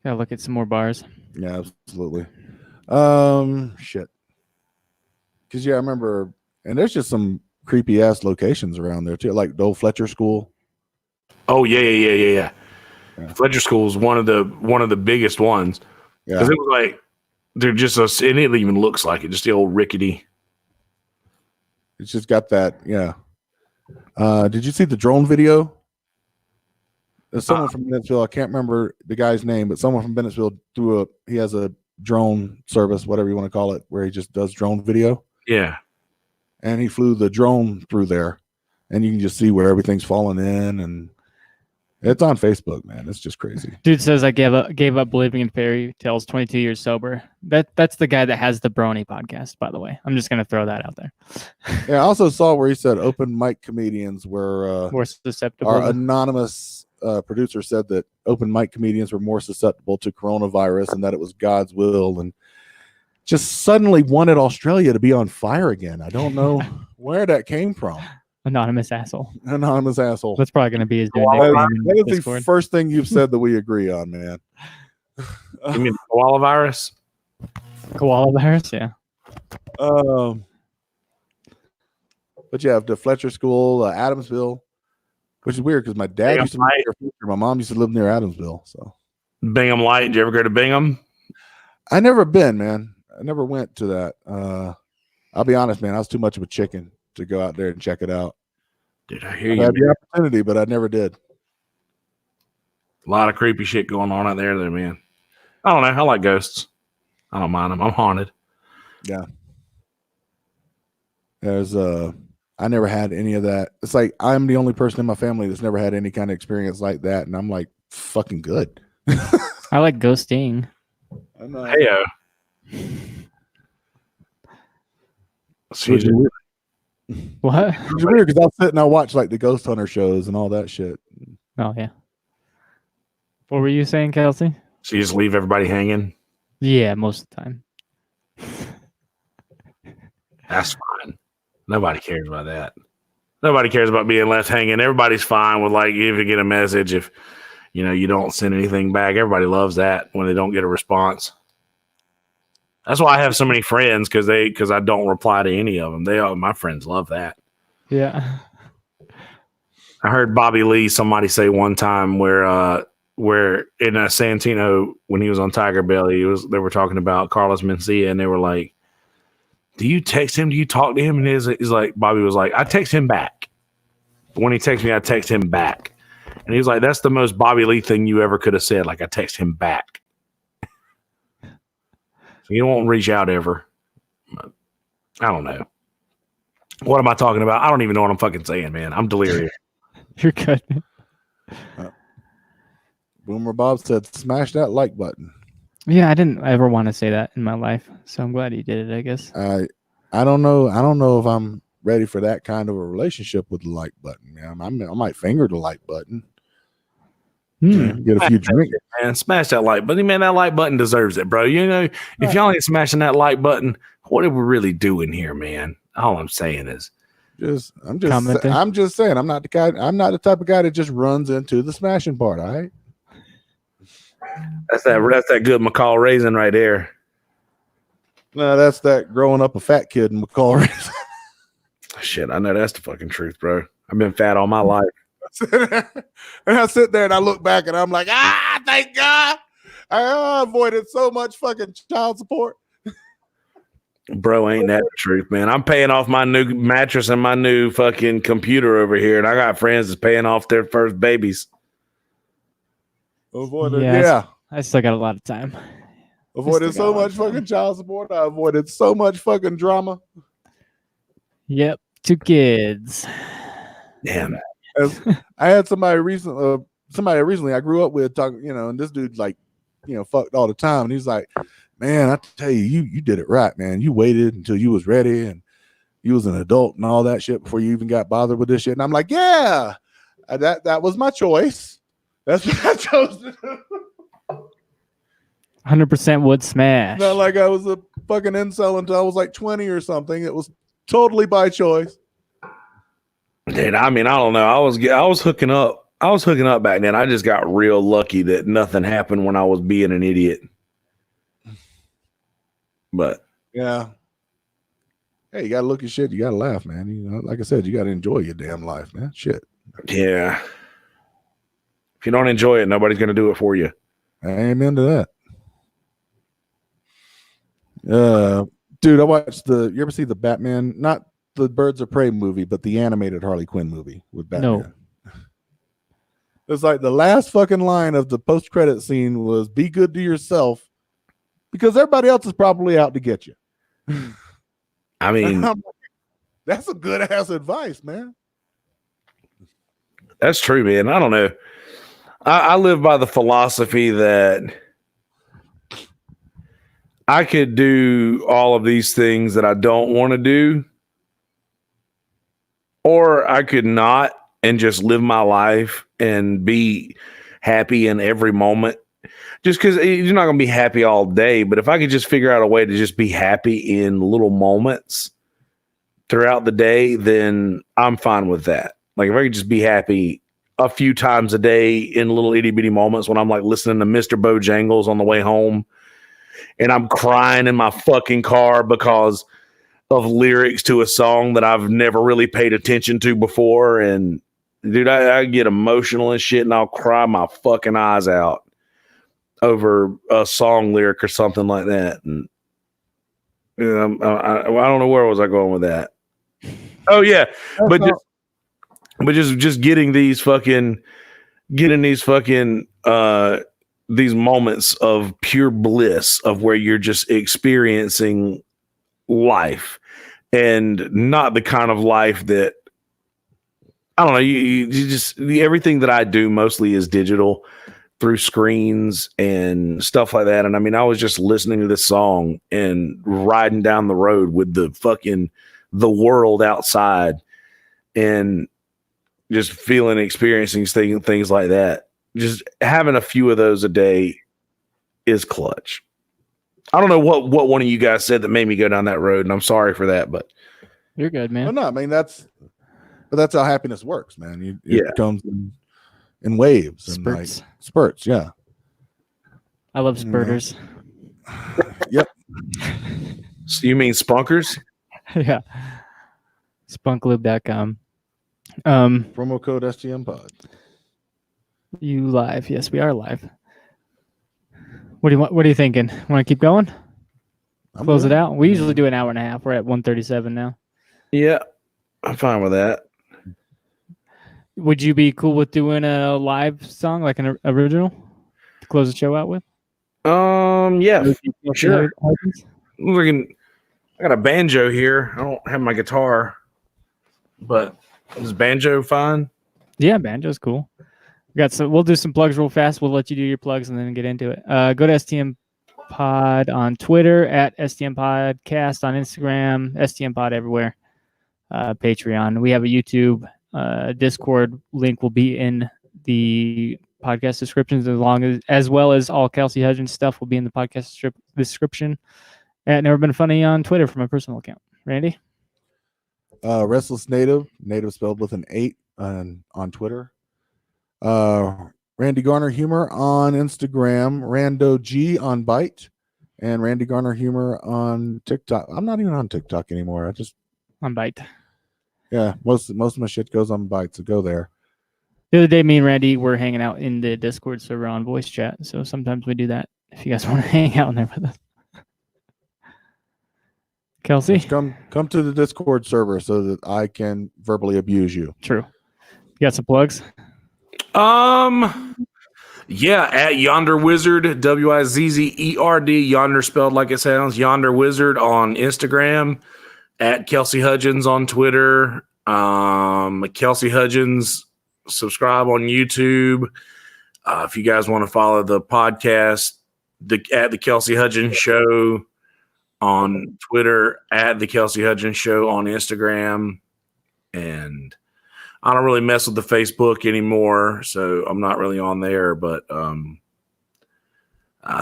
Gotta look at some more bars. Yeah, absolutely. Shit. Because, I remember, and there's just some creepy-ass locations around there, too, like the old Fletcher School. Oh, yeah. Fletcher School is one of the biggest ones Yeah. because it was like they're just and it even looks like it, just the old rickety. It's just got that. Yeah. Did you see the drone video? There's someone from Bennettsville. I can't remember the guy's name, but someone from Bennettsville he has a drone service, whatever you want to call it, where he just does drone video. Yeah. And he flew the drone through there, and you can just see where everything's falling in, and it's on Facebook, man. It's just crazy. Dude says I gave up believing in fairy tales. 22 years sober. That's the guy that has the Brony podcast, by the way. I'm just gonna throw that out there. Yeah, I also saw where he said open mic comedians were More susceptible. our anonymous producer said that open mic comedians were more susceptible to coronavirus and that it was God's will, and just suddenly wanted Australia to be on fire again. I don't know where that came from. Anonymous asshole. Anonymous asshole. That's probably gonna be his new Well, nickname in That is the Discord. first thing you've said that we agree on, man. You mean koala virus? Koala virus, yeah. But you have the Fletcher School, Adamsville, which is weird because my dad Bingham used to live Light. near Fletcher. My mom used to live near Adamsville. So Bingham Light. Did you ever go to Bingham? I never been, man. I never went to that. I'll be honest, man. I was too much of a chicken to go out there and check it out. Dude, I hear I you. had the opportunity, but I never did. A lot of creepy shit going on out there, man. I don't know. I like ghosts. I don't mind them. I'm haunted. There's I never had any of that. It's like I'm the only person in my family that's never had any kind of experience like that, and I'm like fucking good. I like ghosting. I know. Heyo. Which is weird. What? It's weird because I'll sit and I'll watch like the ghost hunter shows and all that shit. Oh yeah. What were you saying, Kelsey? So you just leave everybody hanging? Yeah, most of the time. That's fine. Nobody cares about that. Nobody cares about being left hanging. Everybody's fine with like if you get a message, if you don't send anything back. Everybody loves that when they don't get a response. That's why I have so many friends because I don't reply to any of them. My friends love that. Yeah. I heard Bobby Lee somebody say one time where in Santino when he was on Tiger Belly, they were talking about Carlos Mencia and they were like, "Do you text him? Do you talk to him?" And he's like, Bobby was like, "I text him back. But when he texts me, I text him back." And he was like, "That's the most Bobby Lee thing you ever could have said. Like I text him back." So you won't reach out ever. But I don't know. What am I talking about? I don't even know what I'm fucking saying, man. I'm delirious. You're good. Boomer Bob said, "Smash that like button." Yeah, I didn't ever want to say that in my life, so I'm glad he did it, I guess. I don't know. I don't know if I'm ready for that kind of a relationship with the like button, man. I might finger the like button. Get a few drinks. Man, smash that like button. Man, that like button deserves it, bro. If y'all ain't smashing that like button, what are we really doing here, man? All I'm saying is, I'm just saying, I'm not the type of guy that just runs into the smashing part. All right. that's that good McCall raisin right there. No, that's that growing up a fat kid in McCall. Shit, I know that's the fucking truth, bro. I've been fat all my life. And I sit there and I look back and I'm like, thank God. I avoided so much fucking child support. Bro, ain't that the truth, man? I'm paying off my new mattress and my new fucking computer over here, and I got friends that's paying off their first babies. Avoided, Yeah, I still got a lot of time. Avoided so much fucking child support. I avoided so much fucking drama. Yep, 2 kids. Damn. I had somebody recently I grew up with talking, and this dude like, fucked all the time. And he's like, "Man, I tell you, you did it right, man. You waited until you was ready and you was an adult and all that shit before you even got bothered with this shit." And I'm like, yeah, that was my choice. That's what I chose to do. 100% would smash. Not like I was a fucking incel until I was like 20 or something. It was totally by choice. Dude, I mean, I don't know. I was hooking up. I was hooking up back then. I just got real lucky that nothing happened when I was being an idiot. But yeah. Hey, you gotta look at shit. You gotta laugh, man. Like I said, you gotta enjoy your damn life, man. Shit. yeah. If you don't enjoy it, nobody's going to do it for you. Amen to that. Dude, I watched you ever see the Batman, not the Birds of Prey movie, but the animated Harley Quinn movie with Batman? No. It's like the last fucking line of the post-credit scene was "Be good to yourself," because everybody else is probably out to get you. I mean, that's a good ass advice, man. that's true, man. I don't know. I live by the philosophy that I could do all of these things that I don't want to do, or I could not and just live my life and be happy in every moment. Just because you're not going to be happy all day, but if I could just figure out a way to just be happy in little moments throughout the day, then I'm fine with that. Like if I could just be happy a few times a day in little itty bitty moments when I'm like listening to Mr. Bojangles on the way home and I'm crying in my fucking car because of lyrics to a song that I've never really paid attention to before. And dude, I get emotional and shit and I'll cry my fucking eyes out over a song lyric or something like that. And I don't know where was I going with that. Oh yeah. But just getting these these moments of pure bliss of where you're just experiencing life and not the kind of life that I don't know. You just everything that I do mostly is digital through screens and stuff like that. And I mean, I was just listening to this song and riding down the road with the world outside and just feeling, experiencing things like that. Just having a few of those a day is clutch. I don't know what one of you guys said that made me go down that road, and I'm sorry for that, but You're good, man. Well, no, I mean that's how happiness works, man. It comes in waves and Spurts. like spurts. Yeah, I love spurters. Yep. So you mean spunkers? Yeah. Spunklube.com. Promo code STMPod. You live? Yes, we are live. What do you want? What are you thinking? Want to keep going? Close it out. We usually do an hour and a half. We're at 1:37 now. Yeah, I'm fine with that. Would you be cool with doing a live song, like an original, to close the show out with? Yeah, sure. I got a banjo here. I don't have my guitar, but is banjo fine? Yeah, banjo's cool. We'll do some plugs real fast. We'll let you do your plugs and then get into it. Go to STM Pod on Twitter, at STMPodcast on Instagram, STMPod everywhere. Patreon. We have a YouTube, Discord link will be in the podcast descriptions, as well as all Kelsey Hudgins stuff will be in the podcast description. At Never Been Funny on Twitter for my personal account. Randy? Restless Native spelled with an 8 on Twitter. Randy Garner Humor on Instagram, Rando G on Byte, and Randy Garner Humor on TikTok. I'm not even on TikTok anymore. On Byte. Yeah, most of my shit goes on Byte, so go there. The other day, me and Randy were hanging out in the Discord server on voice chat, so sometimes we do that if you guys want to hang out in there with us. Kelsey? Just come to the Discord server so that I can verbally abuse you. True. You got some plugs? Yeah, at Yonder Wizard, Wizzerd, Yonder spelled like it sounds, Yonder Wizard on Instagram, at Kelsey Hudgins on Twitter, Kelsey Hudgins, subscribe on YouTube. If you guys want to follow the podcast, at the Kelsey Hudgins Show on Twitter, at the Kelsey Hudgins Show on Instagram, and I don't really mess with the Facebook anymore, so I'm not really on there, but I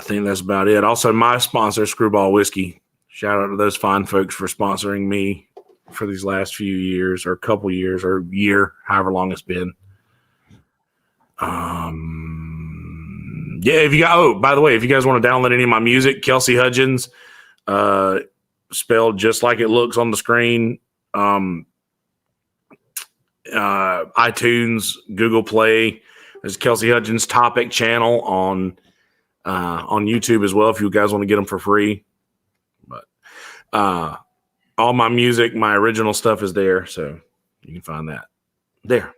think that's about it. Also, my sponsor, Screwball Whiskey. Shout out to those fine folks for sponsoring me for these last few years, or a couple years, or year, however long it's been. Yeah, by the way, if you guys want to download any of my music, Kelsey Hudgins, spelled just like it looks on the screen. iTunes, Google Play. There's Kelsey Hudgins Topic channel on YouTube as well if you guys want to get them for free. But all my music, my original stuff is there, so you can find that there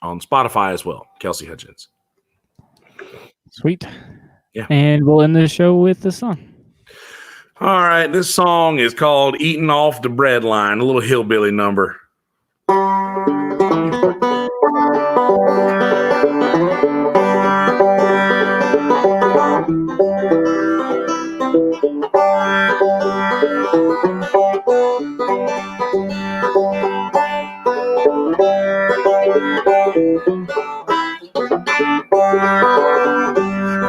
on Spotify as well. Kelsey Hudgins. Sweet. Yeah. And we'll end the show with the song. All right, this song is called Eating Off the Bread Line, a little hillbilly number.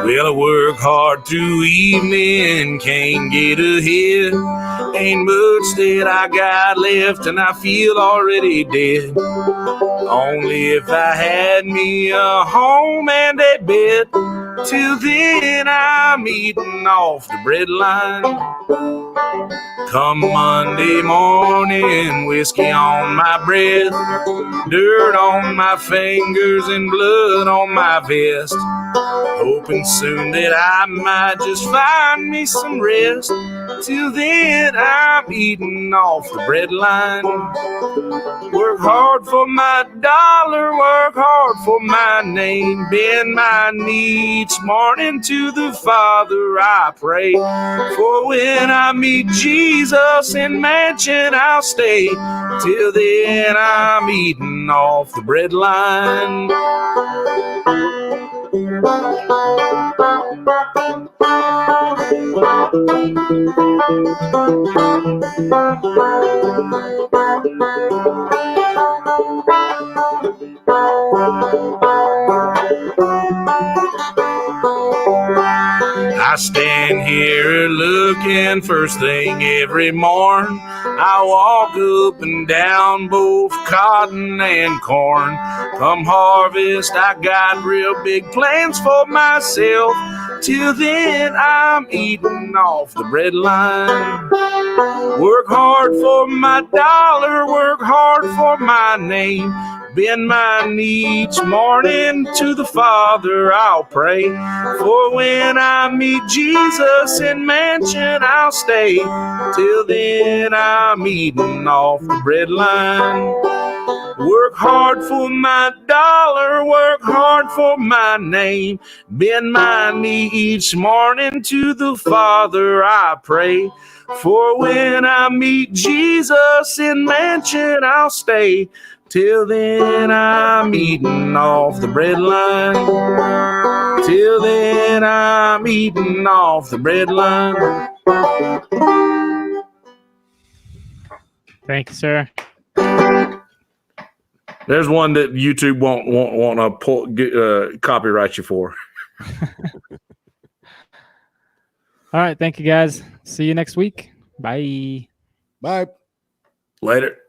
Well, I work hard through evening, can't get ahead. Ain't much that I got left, and I feel already dead. Only if I had me a home and a bed. Till then, I'm eating off the bread line. Come Monday morning, whiskey on my breath, dirt on my fingers and blood on my vest. Hoping soon that I might just find me some rest. Till then, I'm eating off the bread line. Work hard for my dollar, work hard for my name. Bend my knee each morning to the Father I pray. For when I meet Jesus in mansion I'll stay. Till then, I'm eating off the bread line. I stand here looking first thing every morn. I walk up and down both cotton and corn. Come harvest, I got real big plans for myself. Till then, I'm eating off the bread line. Work hard for my dollar, work hard for my name. Bend my knee each morning to the Father I'll pray. For when I meet Jesus in mansion I'll stay. Till then, I'm eating off the bread line. Work hard for my dollar, work hard for my name. Bend my knee each morning to the Father I pray. For when I meet Jesus in mansion I'll stay. Till then, I'm eating off the bread line. Till then, I'm eating off the bread line. Thank you, sir. There's one that YouTube won't want to pull copyright you for. All right. Thank you, guys. See you next week. Bye. Bye. Later.